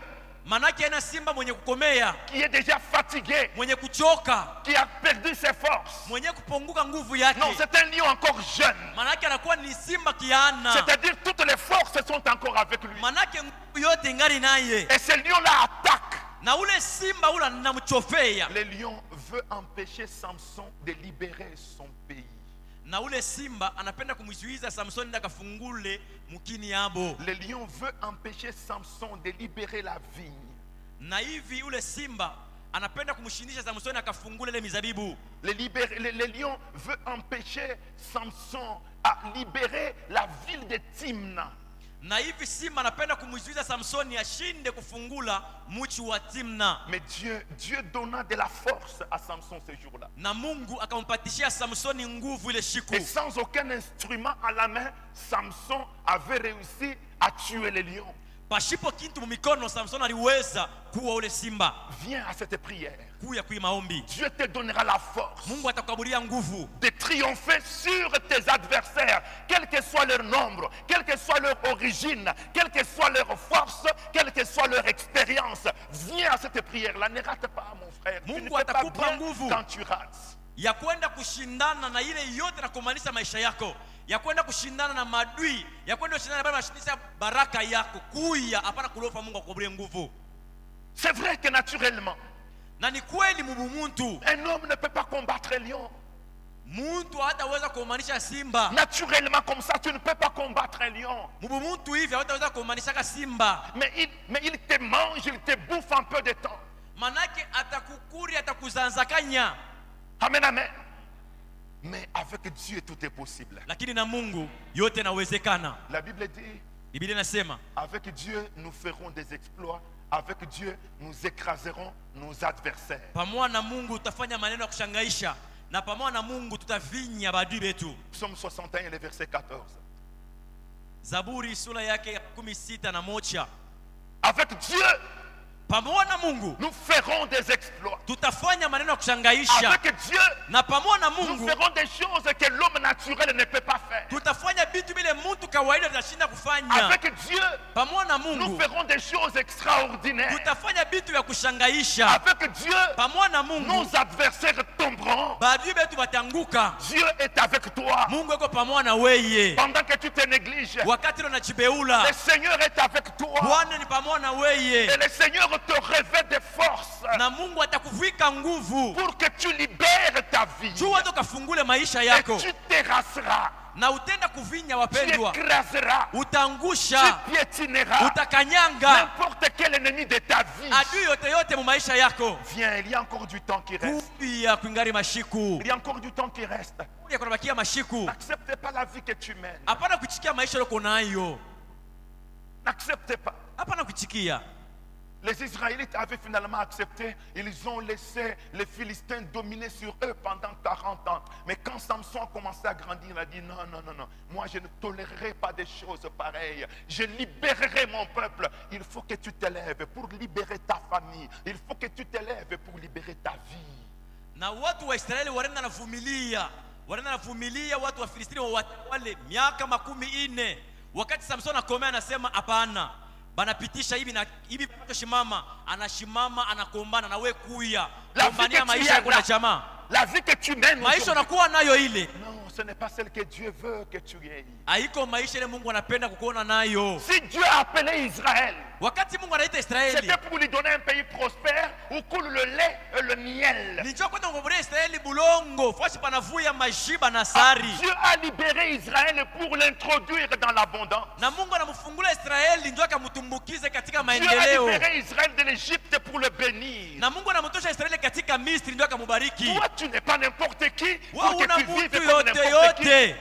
Manake ana simba mwenye kukomea, qui est déjà fatigué, mwenye kuchoka, qui a perdu ses forces. mwenye kupunguka nguvu yake. Non, c'est un lion encore jeune. Manake anakuwa ni simba kiana. C'est-à-dire toutes les forces sont encore avec lui. Manake nguvu yote ngari naye. Et ce lion-là attaque. Na ule simba ule anamchofea. Le lion veut empêcher Samson de libérer son pays. Na ule simba anapenda kumzuiza Samson ndio akafungule mkini yabo. Le lion veut empêcher Samson de libérer la vigne. Na hivi ule simba anapenda kumshindisha Samson akafungule ile mizabibu. Le lion veut empêcher Samson à libérer la ville de Timna. Na hivi simba anapenda kumzuiza Samsoni ashinde kufungula mji wa Timna. Mais Dieu donna de la force à Samson ce jour-là. Na Mungu akampatishia Samsoni nguvu ile siku. Et sans aucun instrument à la main, Samson avait réussi à tuer les lions. Pashipo kintu mumikono Samson aliweza kuwa ule simba. Viens à cette prière. Kuya kui maombi. Dieu te donnera la force Mungu atakukaburia nguvu de triompher sur tes adversaires, quel que soit leur nombre, quelle que soit leur origine, quelle que soit leur force, quelle que soit leur expérience. Viens à cette prière-là, ne rate pas mon frère. Tu ne Mungu fais pas atakupa bien nguvu quand tu rates. ya kwenda kushindana na ile yote na kumaanisha maisha yako, ya kwenda kushindana na madui, ya kwenda kushindana na mashindisha baraka yako. Kuya hapana kulofa Mungu akukaburia nguvu. C'est vrai que naturellement, Na ni kweli mubumuntu un homme ne peut pas combattre un lion. muntu hataweza kumaanisha simba. Naturellement, comme ça, tu ne peux pas combattre un lion. Mubumuntu hivi hataweza kumaanisha simba. Mais il te mange, il te bouffe un peu de temps. Manake atakukuri, atakuzanzakanya. Amen, amen. Mais avec Dieu, tout est possible. Lakini na Mungu yote nawezekana. La Bible dit, Biblia inasema avec Dieu, nous ferons des exploits. Avec Dieu, nous écraserons nos adversaires. pamoja na Mungu tutafanya maneno ya kushangaisha, na pamoja na Mungu tutavinya badui betu. Psaume 61, le verset 14. Zaburi sura yake ya 16:1. Avec Dieu, Pamoja na Mungu nous ferons des exploits. tutafanya maneno ya kushangaisha, Avec Dieu, na pamoja na nous Mungu ferons des choses que l'homme naturel ne peut pas faire. tutafanya vitu vile mtu kawaida atashinda kufanya. Avec Dieu, Pamoja na nous Mungu ferons des choses extraordinaires. tutafanya vitu vya kushangaisha. Avec Dieu, Pamoja na Mungu nos adversaires tomberont. badui betu batanguka. Dieu est avec toi. Mungu yuko pamoja na weye. Pendant que tu te négliges, Wakati leo unajibeula, le Seigneur est avec toi. Bwana ni pamoja na weye. Et le Seigneur te revêt de force Na Mungu atakuvika nguvu pour que tu libères ta vie. juu hata ukafungule maisha Et yako, tu terrasseras na utenda kuvinya tu wapendwa, écraseras, tu utaangusha, piétineras utakanyanga n'importe quel ennemi de ta vie. adui yote mu maisha yako. Viens, il y a encore du temps qui reste. Kuya kwingari mashiku, Il y a encore du temps qui reste. kuya kunabakia mashiku. N'acceptez pas la vie que tu mènes. Hapana kuchikia maisha yako nayo, N'acceptez pas. hapana kuchikia. Les Israélites avaient finalement accepté. Ils ont laissé les Philistins dominer sur eux pendant 40 ans. Mais quand Samson a commencé à grandir, il a dit non, non, non, non. Moi, je ne tolérerai pas des choses pareilles. Je libérerai mon peuple. Il faut que tu t'élèves pour libérer ta famille. Il faut que tu t'élèves pour libérer ta vie. Na watu wa Israeli wanaenda navumilia watu wa Filistini wale miaka 40. Wakati Samson akomea anasema hapana, banapitisha hivi na hivi, shimama anashimama, anakombana na wewe kuya kombania maisha yako na jamaa. La vie que tu mènes, maisha unakuwa nayo ile, non, ce n'est pas celle que Dieu veut que tu aies. haiko maisha ile Mungu anapenda kukuona nayo. Si Dieu a appelé Israël, wakati Mungu anaita Israeli, c'était pour lui donner un pays prospère où coule le lait et le miel. Nijua kwenda ngomborea Israeli bulongo fasi panavuya majiba na sari. Dieu a libéré Israël pour l'introduire dans l'abondance. Na Mungu anamfungula Israeli ndio akamtumbukize katika Dieu a maendeleo. libéré Israël de l'Égypte pour le bénir. Na Mungu anamtosha Israeli katika Misri ndio akamubariki. Toi, tu n'es pas n'importe qui Wewe pour que una tu vives mtu comme yote n'importe qui. yote.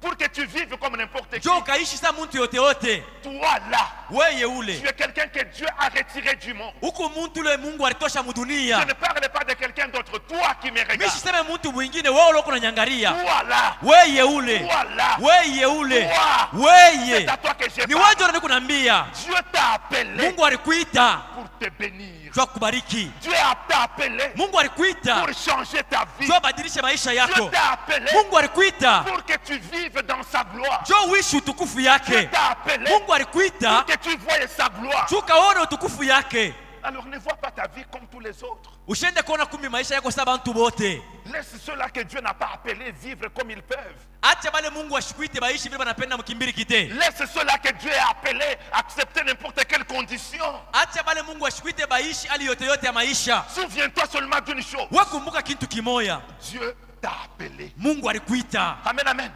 Pour que tu vives comme n'importe qui. Jo ukaishi sa mtu yote yote. Toi là, Wewe tu ule. es quelqu'un que Dieu a retiré du monde. Huko mtu ule Mungu alitosha Je mudunia. ne parle pas de quelqu'un d'autre. Toi qui me Mimi regardes. siseme mtu mwingine, wewe uko unanyangalia. Toi là. Wewe ule. Toi là. Wewe ule. Toi. Wewe. C'est à toi que je Ni parle. wewe ndio nakuambia. Dieu t'a appelé Mungu alikuita pour te bénir. kwa kubariki. Dieu t'a appelé Mungu alikuita pour changer ta vie. kwa badilisha maisha Dieu yako. t'a appelé Mungu alikuita pour que tu vives dans sa gloire. jo uishi utukufu Dieu yake. t'a appelé Mungu pour alikuita que tu voyes sa gloire. tukaone utukufu yake. Alors ne vois pas ta vie comme tous les autres. Ushende kuona kumbi maisha yako saba bantu bote. Laisse ceux-là que Dieu n'a pas appelés vivre comme ils peuvent. Acha bale Mungu ashikuite baishi vile banapenda mkimbiri kite. Laisse ceux-là que Dieu a appelés accepter n'importe quelle condition. Acha bale Mungu ashikuite baishi hali yote yote ya maisha. Souviens-toi seulement d'une chose. Wewe kumbuka kitu kimoya. Dieu t'a appelé. Mungu alikuita. Amen, amen.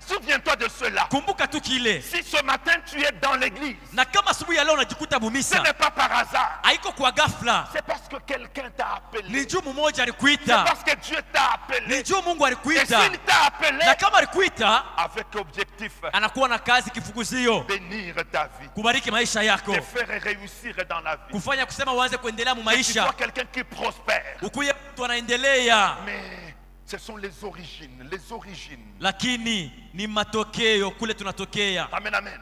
Souviens-toi de cela. Kumbuka tu kile. Si ce matin tu es dans l'église, Na kama asubuhi ya leo unajikuta ce bumisa, n'est pas par hasard. haiko kwa ghafla. C'est parce que quelqu'un t'a Ni appelé. juu mmoja C'est alikuita. parce que Dieu t'a appelé. Ni juu Mungu Et alikuita. s'il t'a appelé Na kama alikuita, avec objectif, anakuwa na kazi kifukuzio. bénir ta vie, Kubariki maisha yako. te faire réussir dans la vie. Kufanya kusema uanze kuendelea mu Que tu sois maisha. quelqu'un qui prospère. Ukuye mtu anaendelea. Mais ce sont les origines, les origines. Lakini ni matokeo kule tunatokea. Amen, amen.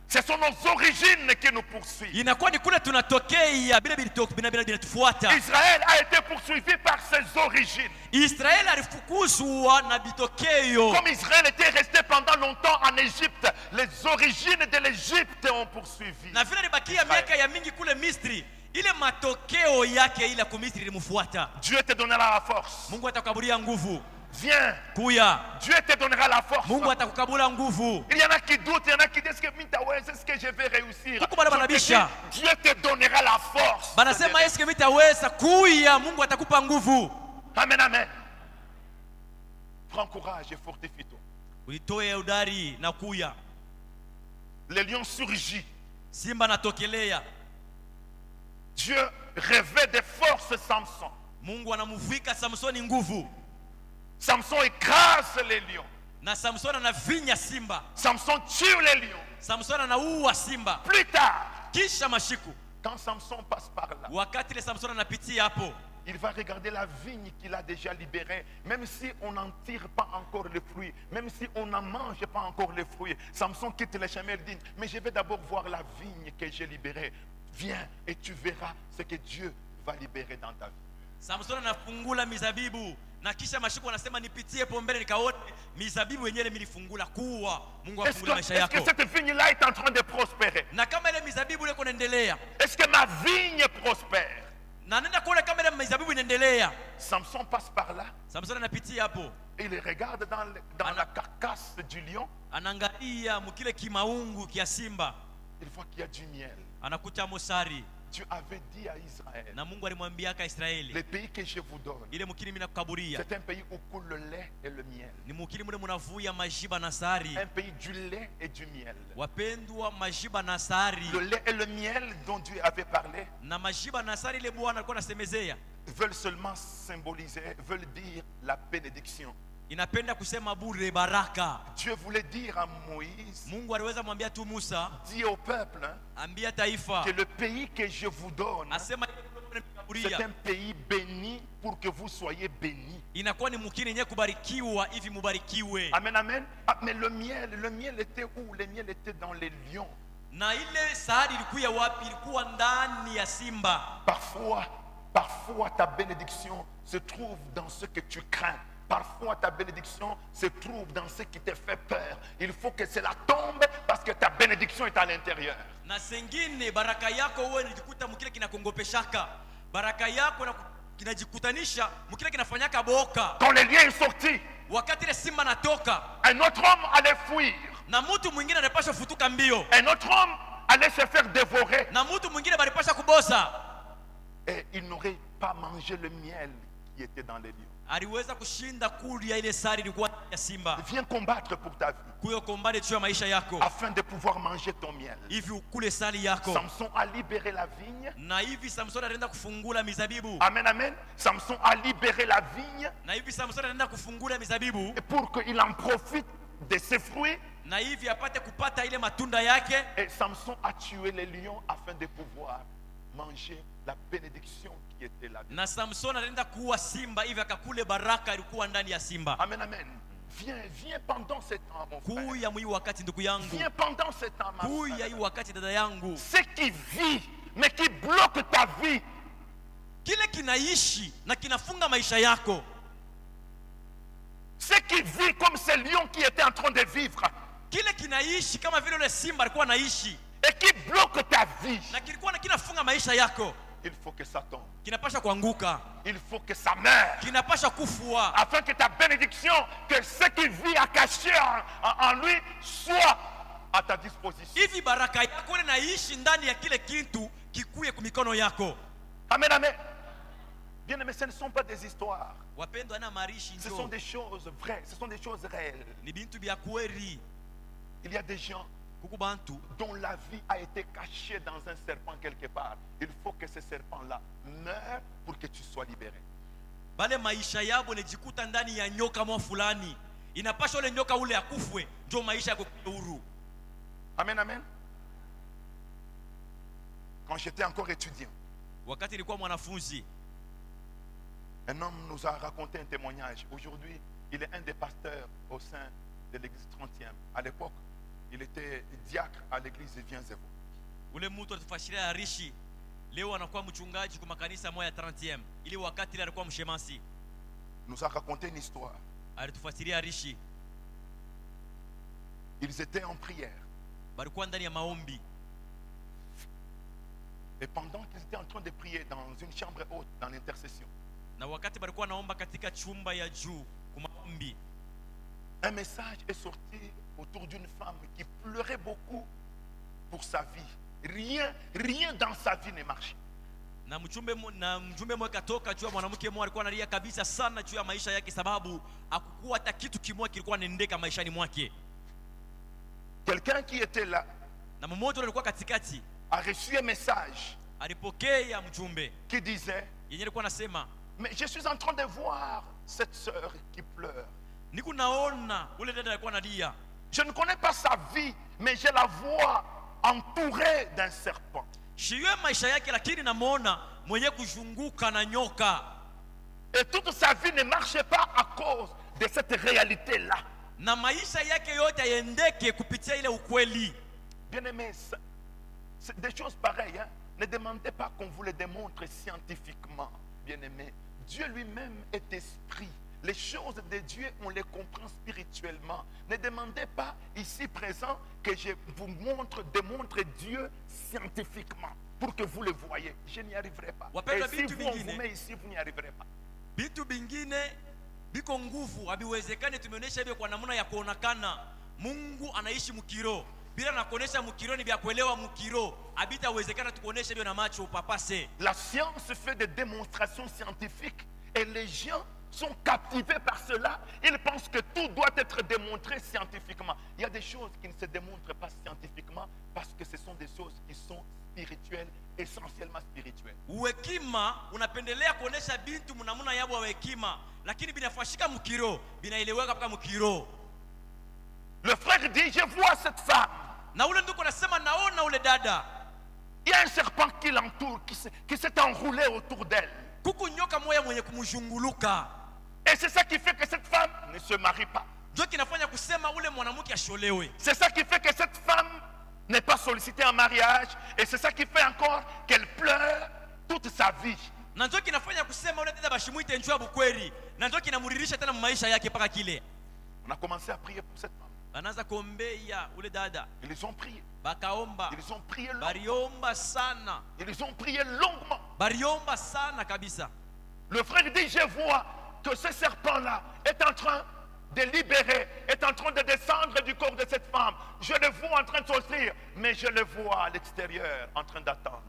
Ce sont nos origines qui nous poursuivent. Inakuwa ni kule tunatokea bila binatufuata. Israël a été poursuivi par ses origines. Israeli alifukuzwa na bitokeo. Comme Israël était resté pendant longtemps en Égypte, les origines de l'Égypte ont poursuivi. Na vile alibakia miaka ya mingi kule Misri, ile matokeo yake ile ku Misri ilimfuata. Dieu te donnera la force. Mungu atakukabulia nguvu. Viens. Kuya. Dieu te donnera la force. Mungu atakukabula nguvu. Il y en a qui doutent, il y en a qui disent que est-ce que je vais réussir? Kuko bale banabisha. Dieu te donnera la force. Banasema eske mitaweza kuya, Mungu atakupa nguvu. Amen, amen. Prends courage et fortifie-toi. Uitoe udari na kuya. Le lion surgit. Simba natokelea. Dieu revêt de force Samson. Mungu anamuvika Samsoni nguvu. Samson écrase les lions. Na Samsoni anavinya simba. Samson tue les lions. Samsoni anaua simba. Plus tard, Kisha mashiku. quand Samson passe par là, Wakati ile Samsoni anapitia hapo, il va regarder la vigne qu'il a déjà libérée, même si on n'en tire pas encore les fruits, même si on n'en mange pas encore les fruits. Samson quitte le chemin et dit, mais je vais d'abord voir la vigne que j'ai libérée. Viens et tu verras ce que Dieu va libérer dans ta vie. Samsoni anafungula mizabibu na kisha mashiku anasema nipitie po mbele nikaone mizabibu yenyewe milifungula kuwa. Mungu afungule maisha Est-ce que yako. cette vigne-là est en train de prospérer? Na kama ile mizabibu ile kunaendelea, Est-ce que ma vigne prospère? na nenda kuona kama ile mizabibu inaendelea. Samson passe par là. Samsoni anapitia hapo, Et il regarde dans la carcasse du lion. anaangalia mkile kimaungu kia simba, Il voit qu'il y a du miel. anakuta mosari. Dieu avait dit à Israël, Na Mungu alimwambiaka Israeli, le pays que je vous donne, ile mukini mimi nakukaburia c'est un pays où coule le lait et le miel. ni mukini mule munavuya majiba na sari. Un pays du lait et du miel. Wapendwa, majiba na sari Le lait et le miel dont Dieu avait parlé na majiba na sari ile Bwana alikuwa anasemezea veulent seulement symboliser, veulent dire la bénédiction. inapenda kusema bure baraka. Dieu voulait dire à Moïse, Mungu aliweza mwambia tu Musa, dis au peuple, hein, ambia taifa, que le pays que je vous donne, asema c'est un pays béni pour que vous soyez bénis. inakuwa ni mukini yenye kubarikiwa hivi mubarikiwe. Amen, amen. Ah, mais le miel était où? Le miel était dans les lions. Na ile sari ilikuwa wapi? Ilikuwa ndani ya simba. Parfois ta bénédiction se trouve dans ce que tu crains. Parfois ta bénédiction se trouve dans ce qui te fait peur. Il faut que cela tombe parce que ta bénédiction est à l'intérieur. Na sengine baraka yako wewe unajikuta mkile kinakongopeshaka. Baraka yako kinajikutanisha mkile kinafanyaka boka. Quand le lion est sorti, Wakati ile simba natoka, un autre homme allait fuir. na mtu mwingine anapaswa futuka mbio. Un autre homme allait se faire dévorer. Na mtu mwingine balipasha kubosa. Et il n'aurait pas mangé le miel qui était dans les lions. Aliweza kushinda kulia ile sari ilikuwa ya simba. Viens combattre pour ta vie, Kuyo kombane juu ya maisha yako. afin de pouvoir manger ton miel. Hivi ukule sari yako. Samson a libéré la vigne. Na hivi Samson anaenda kufungula mizabibu. Amen, amen. Samson a libéré la vigne Na hivi Samson anaenda kufungula mizabibu. et pour qu'il en profite de ses fruits. Na hivi apate kupata ile matunda yake. Et Samson a tué les lions afin de pouvoir manger la bénédiction qui était là. Na Samson anaenda kuua simba hivi akakule baraka ilikuwa ndani ya simba. Amen, amen. Viens pendant ce temps, mon frère. Kuya mwi wakati ndugu yangu. Viens pendant ce temps, ma Kuya hii frère. wakati dada yangu. Ce qui vit, mais qui bloque ta vie, Kile kinaishi na kinafunga maisha yako. ce qui vit comme ce lion qui était en train de vivre, Kile kinaishi kama vile ule simba alikuwa anaishi et qui bloque ta vie, na kilikuwa kinafunga maisha yako. il faut que ça tombe. Kinapasha kuanguka. Il faut que ça meure. Kinapasha kufua. Afin que ta bénédiction, que ce qui vit à cacher en lui, soit à ta disposition. Hivi baraka yako ile naishi ndani ya kile kitu kikuye kwa mikono yako. Amen, amen. Bien aimé, ce ne sont pas des histoires. Wapendwa na marishi Ce sont ndio. des choses vraies, ce sont des choses réelles. Ni bintu bya kweli. Il y a des gens Kuku bantu dont la vie a été cachée dans un serpent quelque part. Il faut que ce serpent-là meure pour que tu sois libéré. bale maisha yabo nejikuta ndani ya nyoka mwa fulani. Inapasha ule nyoka ule akufwe ndio maisha yako huru. Amen, amen. Quand j'étais encore étudiant, Wakati nilikuwa mwanafunzi, un homme nous a raconté un témoignage. Aujourd'hui, il est un des pasteurs au sein de l'église 30e. À l'époque, il était diacre à l'église de Vienzevo. ule mtu atufashiria arishi. Leo anakuwa mchungaji kwa makanisa moja ya 30e. Ili wakati ile alikuwa mshemasi. Nous a raconté une histoire. Alitufasiria arishi. Ils étaient en prière. Balikuwa ndani ya maombi. Et pendant qu'ils étaient en train de prier dans une chambre haute, dans l'intercession, Na wakati balikuwa naomba katika chumba ya juu kwa maombi, un message est sorti autour d'une femme qui pleurait beaucoup pour sa vie. Rien dans sa vie ne marchait. na mjumbe mmoja katoka juu ya mwanamke mmoja alikuwa analia kabisa sana juu ya maisha yake sababu hakukuwa hata kitu kimoja kilikuwa nendeka maishani mwake. Quelqu'un qui était là Na mmoja alikuwa katikati a reçu un message alipokea mjumbe qui disait, yenye alikuwa anasema, mais je suis en train de voir cette sœur qui pleure. niku naona ule dada alikuwa analia. Je ne connais pas sa vie, mais je la vois entourée d'un serpent. Shiwe maisha yake lakini namuona mwenye kuzunguka na nyoka. Et toute sa vie ne marchait pas à cause de cette réalité-là. Na maisha yake yote yaendeke kupitia ile ukweli. Bien-aimés, c'est des choses pareilles. Hein? Ne demandez pas qu'on vous les démontre scientifiquement. Bien-aimés, Dieu lui-même est esprit. Les choses de Dieu, on les comprend spirituellement. Ne demandez pas ici présent que je vous démontre Dieu scientifiquement pour que vous le voyez. Je n'y arriverai pas. Wapenda Et si vitu vous, on vingine. vous met ici, vous n'y arriverez pas. Bitu bingine biko nguvu habiwezekani tumeonyesha hivyo kwa namna ya kuonekana. Mungu anaishi mkiro. bila na kuonesha mukiro ni vya kuelewa mukiro habitawezekana tukuoneshe hiyo na macho papa se. La science fait des démonstrations scientifiques et les gens sont captivés par cela. Ils pensent que tout doit être démontré scientifiquement. Il y a des choses qui ne se démontrent pas scientifiquement parce que ce sont des choses qui sont spirituelles, essentiellement spirituelles. Uwekima unapendelea kuonesha bintu mnamuna yabo wekima, lakini binafashika mukiro, binaeleweka mpaka mukiro. Le frère dit, je vois cette femme. Na ule nduko nasema naona ule dada. Il y a un serpent qui l'entoure, qui s'est enroulé autour d'elle. Kuku nyoka moya mwenye kumshunguluka. Et c'est ça qui fait que cette femme ne se marie pas. Ndio kinafanya kusema ule mwanamke asholewe. C'est ça qui fait que cette femme n'est pas sollicitée en mariage. Et c'est ça qui fait encore qu'elle pleure toute sa vie. Na ndio kinafanya kusema ule dada bashimuite njoo bukweli. Na ndio kinamuririsha tena maisha yake paka kile. On a commencé à prier pour cette femme. Anaanza kuombea ule dada. Ils ont prié. Bakaomba. Ils ont prié longuement. Bariomba sana. Ils ont prié longuement. Bariomba sana kabisa. Le frère dit, je vois que ce serpent-là est en train de libérer, est en train de descendre du corps de cette femme. Je le vois en train de sortir, mais je le vois à l'extérieur en train d'attendre.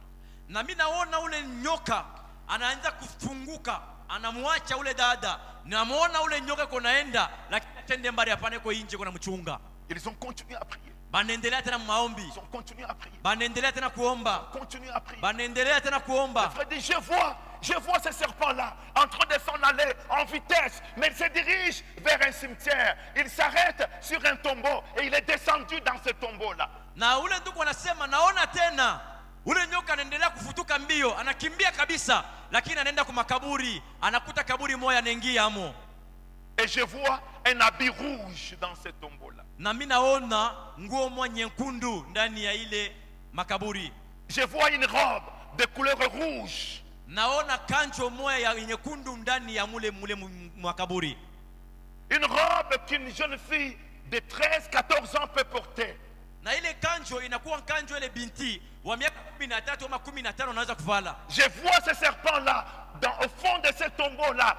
Na mimi naona ule nyoka anaanza kufunguka, anamwacha ule dada. Namuona ule nyoka konaenda, lakini atende mbali apane ko nje kuna mchunga. Ils ont continué à prier. Banaendelea tena maombi. Ils ont continué à prier. Banaendelea tena kuomba. Continué à prier. Banaendelea tena Le kuomba. frère dit, je vois ce serpent-là en train de s'en aller en vitesse, mais il se dirige vers un cimetière. Il s'arrête sur un tombeau et il est descendu dans ce tombeau-là. Na ule ndugu anasema naona tena ule nyoka anaendelea kufutuka mbio, anakimbia kabisa, lakini anaenda kwa makaburi, anakuta kaburi moja anaingia amo. Et je vois un habit rouge dans ce tombeau-là. Na mimi naona nguo moja nyekundu ndani ya ile makaburi. Je vois une robe de couleur rouge. Naona kanjo moja ya nyekundu ndani ya mule makaburi. Une robe qu'une jeune fille de 13-14 ans peut porter. Na ile kanjo inakuwa kanjo ile binti wa miaka 13 ama 15 anaweza kuvala. Je vois ce serpent-là au fond de ce tombeau-là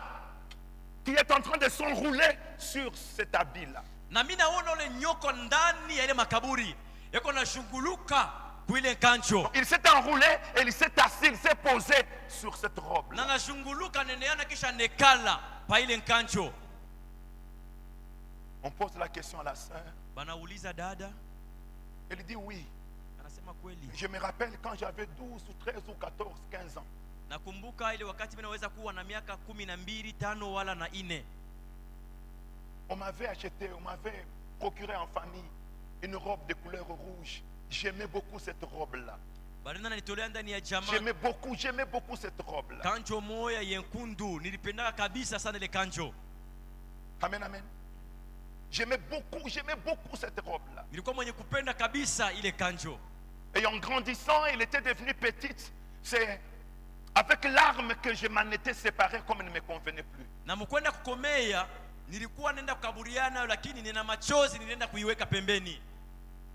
qui est en train de s'enrouler sur cet habit-là. Na mimi naona ule nyoko ndani ya ile makaburi yako nashunguluka kwa ile kanjo. Il s'est enroulé et il s'est assis, il s'est posé sur cette robe. Na nashunguluka neneana kisha nekala pa ile kanjo. On pose la question à la sœur. Banauliza dada. Elle dit oui. Anasema kweli. Je me rappelle quand j'avais 12 ou 13 ou 14, 15 ans. Nakumbuka ile wakati mimi naweza kuwa na miaka 12, 5 wala na 4. On m'avait acheté, on m'avait procuré en famille une robe de couleur rouge. J'aimais beaucoup cette robe-là. Barina nitolea ndani ya jamaa. J'aimais beaucoup cette robe-là. Kanjo moya yenkundu nilipenda kabisa sana ile kanjo. Amen, amen. J'aimais beaucoup cette robe-là. Nilikuwa mwenye kupenda kabisa ile kanjo. Et en grandissant, il était devenu petite. C'est avec l'arme que je m'en étais séparé comme il ne me convenait plus. Na mkwenda kukomea nilikuwa nenda kukaburiana lakini nina machozi nilienda kuiweka pembeni.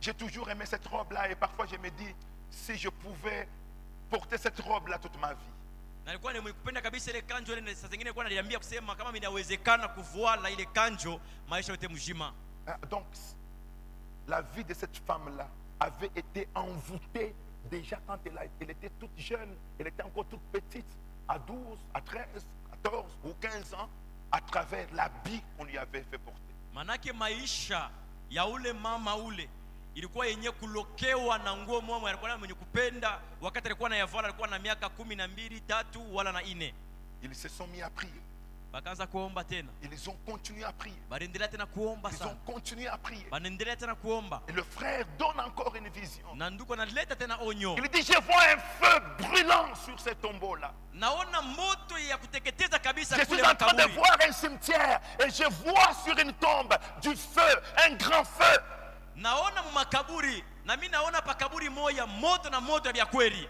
J'ai toujours aimé cette robe-là et parfois je me dis si je pouvais porter cette robe-là toute ma vie. Nilikuwa nimekupenda kabisa ile kanjo ile, saa zingine nilikuwa naliambia kusema kama inawezekana kuvuala ile kanjo maisha yote mzima. Donc la vie de cette femme-là avait été envoûtée déjà quand elle était toute jeune, elle était encore toute petite, à 12, à 13, 14 ou 15 ans, à travers l'habit qu'on lui avait fait porter. Manake maisha ya ule mama ule ilikuwa yenye kulokewa na nguo moja alikuwa mwenye kupenda, wakati alikuwa na yavala alikuwa na miaka 12, 3 wala na 4. Ils se sont mis à prier. Bakaanza kuomba tena. Ils ont continué à prier. Baendelea tena kuomba Ils sana. ont continué à prier. Baendelea tena kuomba. Et le frère donne encore une vision. Na nduko analeta tena onyo. Il dit je vois un feu brûlant sur ce tombeau-là. Naona moto ya kuteketeza kabisa Je kule suis en train de makaburi. voir un cimetière et je vois sur une tombe du feu, un grand feu. Naona makaburi na mimi naona pakaburi moja moto na moto ya kweli.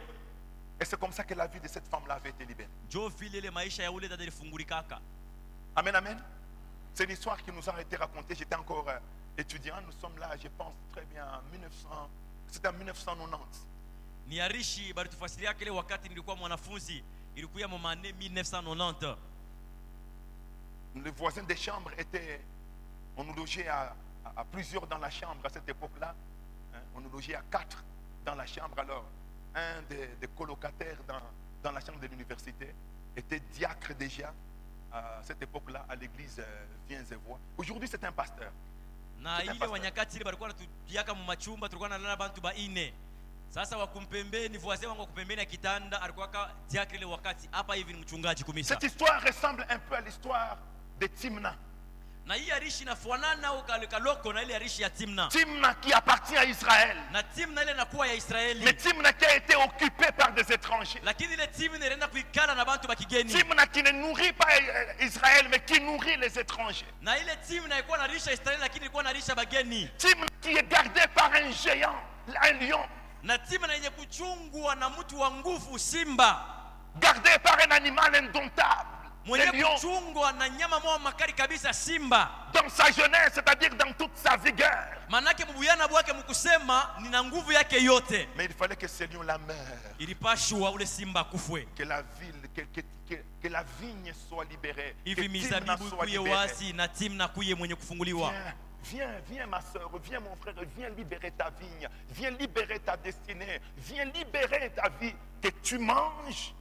Et c'est comme ça que la vie de cette femme-là avait été libérée. Jo vile ile maisha ya ule dada ilifungulikaka. Amen, amen. C'est l'histoire qui nous a été racontée. J'étais encore étudiant. Nous sommes là, je pense très bien, en 1900. C'était en 1990. Niarishi balitufasiria kile wakati nilikuwa mwanafunzi, ilikuwa mwaka 1990. Les voisins des chambres étaient, on nous logeait à plusieurs dans la chambre à cette époque-là. Hein. On nous logeait à 4 dans la chambre. Alors, un des colocataires dans la chambre de l'université était diacre déjà à cette époque-là à l'église Viens et Vois. Aujourd'hui, c'est un pasteur. Na C'est un ile pasteur. wanyakati ile balikuwa natudiaka mu machumba, tulikuwa nalala bantu ba ine. Sasa wakumpembeni voisin wangu kupembeni ya kitanda alikuwa diakre ile wakati hapa hivi ni mchungaji kumisa. Cette histoire ressemble un peu à l'histoire de Timna. Na hii arishi inafanana au kaloko na ile arishi ya Timna. Timna qui appartient à Israël. Na Timna ile inakuwa ya Mais Israeli. Timna qui a été occupée par des étrangers. Lakini ile Timna inaenda kuikala na bantu ba kigeni. Timna qui ne nourrit pas Israël, mais qui nourrit les étrangers. Na ile Timna ilikuwa narisha Israeli lakini ilikuwa narisha bageni. Timna qui est gardée par un géant, un lion. Na Timna yenye kuchungwa na mtu wa nguvu simba. Gardée par un animal indomptable. Le Mwenye lion, kuchungwa na nyama moja makali kabisa simba. dans sa jeunesse, c'est-à-dire dans toute sa vigueur. Manake mbuyana bwake mkusema nina nguvu yake yote. Mais il fallait que ce lion la meure. Ilipashwa ule simba kufwe. Que la ville, que la vigne soit libérée. Que Hivi Timna mizabibu soit kuye libérée. wasi na Timna kuye mwenye kufunguliwa. Viens ma soeur, viens mon frère, viens libérer ta vigne, viens libérer ta destinée, viens libérer ta vie, que tu manges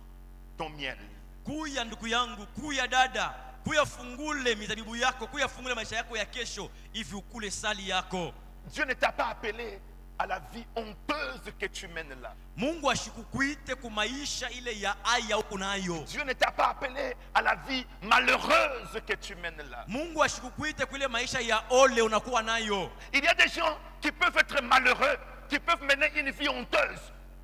ton miel. Kuya ndugu yangu, kuya dada, kuya fungule mizabibu yako, kuya fungule maisha yako ya kesho, hivi ukule sali yako. Dieu ne t'a pas appelé à la vie honteuse que tu mènes là. Mungu ashikukuite kumaisha ile ya aya huko nayo. Dieu ne t'a pas appelé à la vie malheureuse que tu mènes là. Mungu ashikukuite kule maisha ya ole unakuwa nayo. Il y a des gens qui peuvent être malheureux, qui peuvent mener une vie honteuse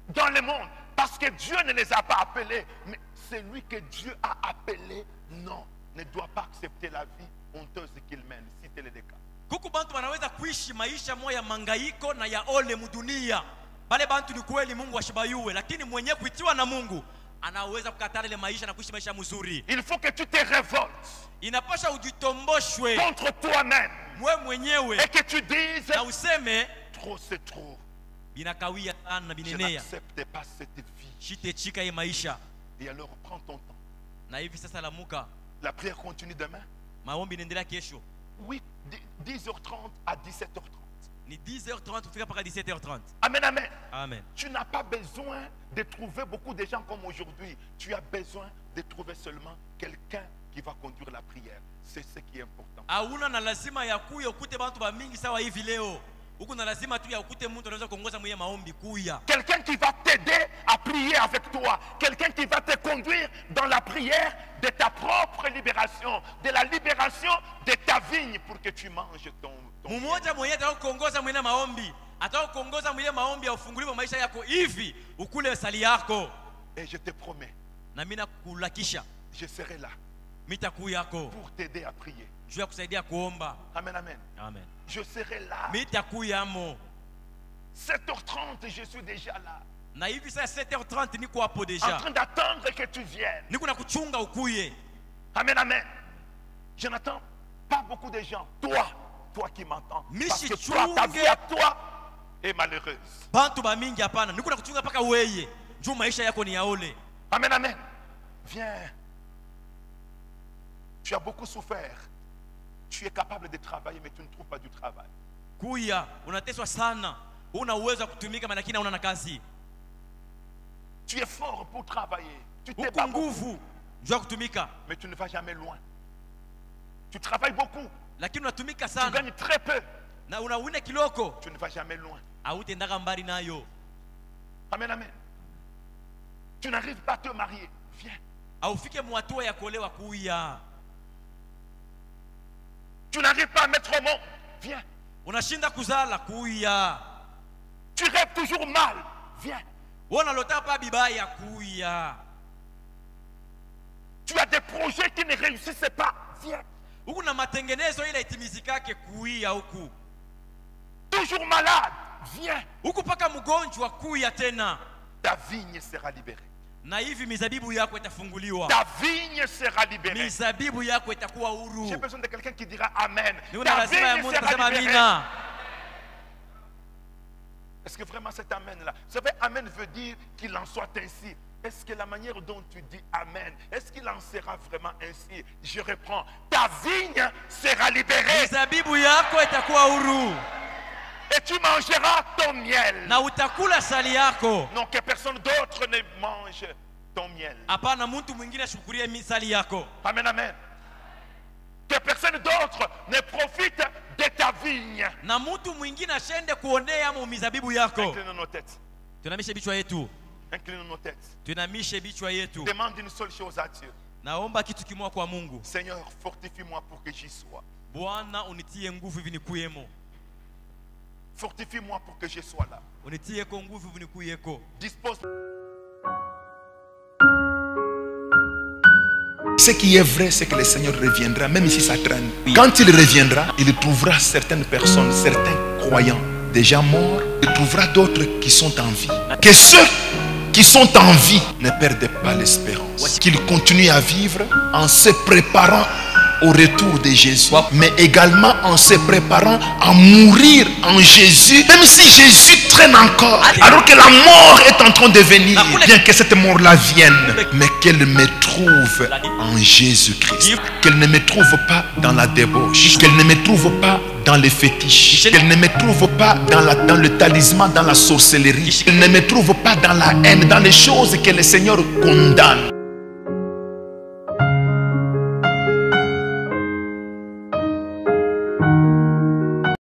dans le monde parce que Dieu ne les a pas appelés. Mais celui que Dieu a appelé, non, ne doit pas accepter la vie honteuse qu'il mène, si tel est le cas. Kuku bantu wanaweza kuishi maisha moya mangaiko na ya ole mudunia. Bale bantu ni kweli Mungu ashibayue, lakini mwenye kuitiwa na Mungu anaweza kukatana ile maisha na kuishi maisha mzuri. Il faut que tu te révoltes Inapasha ujitomboshwe contre toi-même mwe mwenyewe et que tu dises, na useme trop c'est trop. binakawia sana Je binenea. n'accepte pas cette vie. Shite chika ye maisha. Et alors prends ton temps. Na hivi sasa lamuka. La prière continue demain. Maombi inaendelea kesho. Oui, 10h30 à 17h30. Ni 10h30 kufika mpaka 17h30. Amen, amen. Amen. Tu n'as pas besoin de trouver beaucoup de gens comme aujourd'hui. Tu as besoin de trouver seulement quelqu'un qui va conduire la prière. C'est ce qui est important. Hauna na lazima ya kuya ukute bantu ba mingi sawa hivi leo. Huko na lazima tu ya ukute mtu anaweza kuongoza mwenye maombi kuya. Quelqu'un qui va t'aider à prier avec toi. Quelqu'un qui va te conduire dans la prière de ta propre libération. De la libération de ta vigne pour que tu manges ton Mmoja mwenye atakuongoza mwenye maombi. Atakuongoza mwenye maombi ufunguliwe maisha yako hivi ukule sali yako. Et je te promets, Na mimi nakulakisha je serai là mitakuyako pour t'aider à prier. juu ya kusaidia kuomba. Amen, amen. Amen. Je serai là. Mitakuyamo. 7h30, je suis déjà là. Na hivi sasa 7h30 niko hapo En deja. train d'attendre que tu viennes. Niko na kuchunga ukuye. Amen, amen. Je n'attends pas beaucoup de gens. Toi qui m'entends. Parce que toi, ta vie à toi est malheureuse. Bantu ba mingi hapana. Niko na kuchunga paka weye. Juu maisha yako ni yaole. Amen, amen. Viens. Tu as beaucoup souffert. Tu es capable de travailler, mais tu ne trouves pas du travail. Kuya, unateswa sana. Una uwezo wa kutumika lakini hauna na kazi. Tu es fort pour travailler. Tu t'es Uko pas beaucoup, nguvu juu ya kutumika. mais tu ne vas jamais loin. Tu travailles beaucoup. Lakini unatumika Tu sana. gagnes très peu. Na unawina kiloko. Tu ne vas jamais loin. Hautendaka mbali nayo. Amen, amen. Tu n'arrives pas à te marier. Viens. Aufike mwatua ya kuolewa kuya. Tu n'arrives pas à mettre au monde. Viens. Unashinda kuzala kuya. Tu rêves toujours mal. Viens. Wana lota pa bibaya kuya. Tu as des projets qui ne réussissent pas. Viens. Huku na matengenezo ile itimizikake kuya huku. Toujours malade. Viens. Huku paka mgonjwa kuya tena. Ta vigne sera libérée. Na hivi mizabibu yako itafunguliwa. Ta vigne sera libérée. Mizabibu yako itakuwa huru. J'ai besoin de quelqu'un qui dira Amen. Niko na Ta lazima ya vigne mtu sera kusema libérée. amina. Est-ce que vraiment cet Amen-là, vous savez, Amen veut dire qu'il en soit ainsi. Est-ce que la manière dont tu dis Amen, est-ce qu'il en sera vraiment ainsi? Je reprends. Ta vigne sera libérée. Mizabibu yako itakuwa huru. Et tu mangeras ton miel. na utakula sali yako. Non, que personne d'autre ne mange ton miel. Hapana mtu mwingine ashukurie misali yako. Amen, amen. Que personne d'autre ne profite de ta vigne. Na mtu mwingine ashende kuonea mu mizabibu yako. Incline nos têtes. Tunamishe bichwa yetu. Incline nos têtes. Tunamishe bichwa yetu. Demande une seule chose à Dieu. Naomba kitu kimoja kwa Mungu. Seigneur, fortifie-moi pour que j'y sois. Bwana unitie nguvu hivi nikuyemo. Fortifie-moi pour que je sois là. Unitie kwa nguvu hivi nikuyeko. Dispose. Ce qui est vrai, c'est que le Seigneur reviendra, même si ça traîne. Quand il reviendra, il trouvera certaines personnes, certains croyants déjà morts. Il trouvera d'autres qui sont en vie. Que ceux qui sont en vie ne perdent pas l'espérance. Qu'ils continuent à vivre en se préparant au retour de Jésus, mais également en se préparant à mourir en Jésus, même si Jésus traîne encore, alors que la mort est en train de venir, bien que cette mort-là vienne, mais qu'elle me trouve en Jésus-Christ, qu'elle ne me trouve pas dans la débauche, qu'elle ne me trouve pas dans les fétiches, qu'elle ne me trouve pas dans le talisman, dans la sorcellerie, qu'elle ne me trouve pas dans la haine, dans les choses que le Seigneur condamne.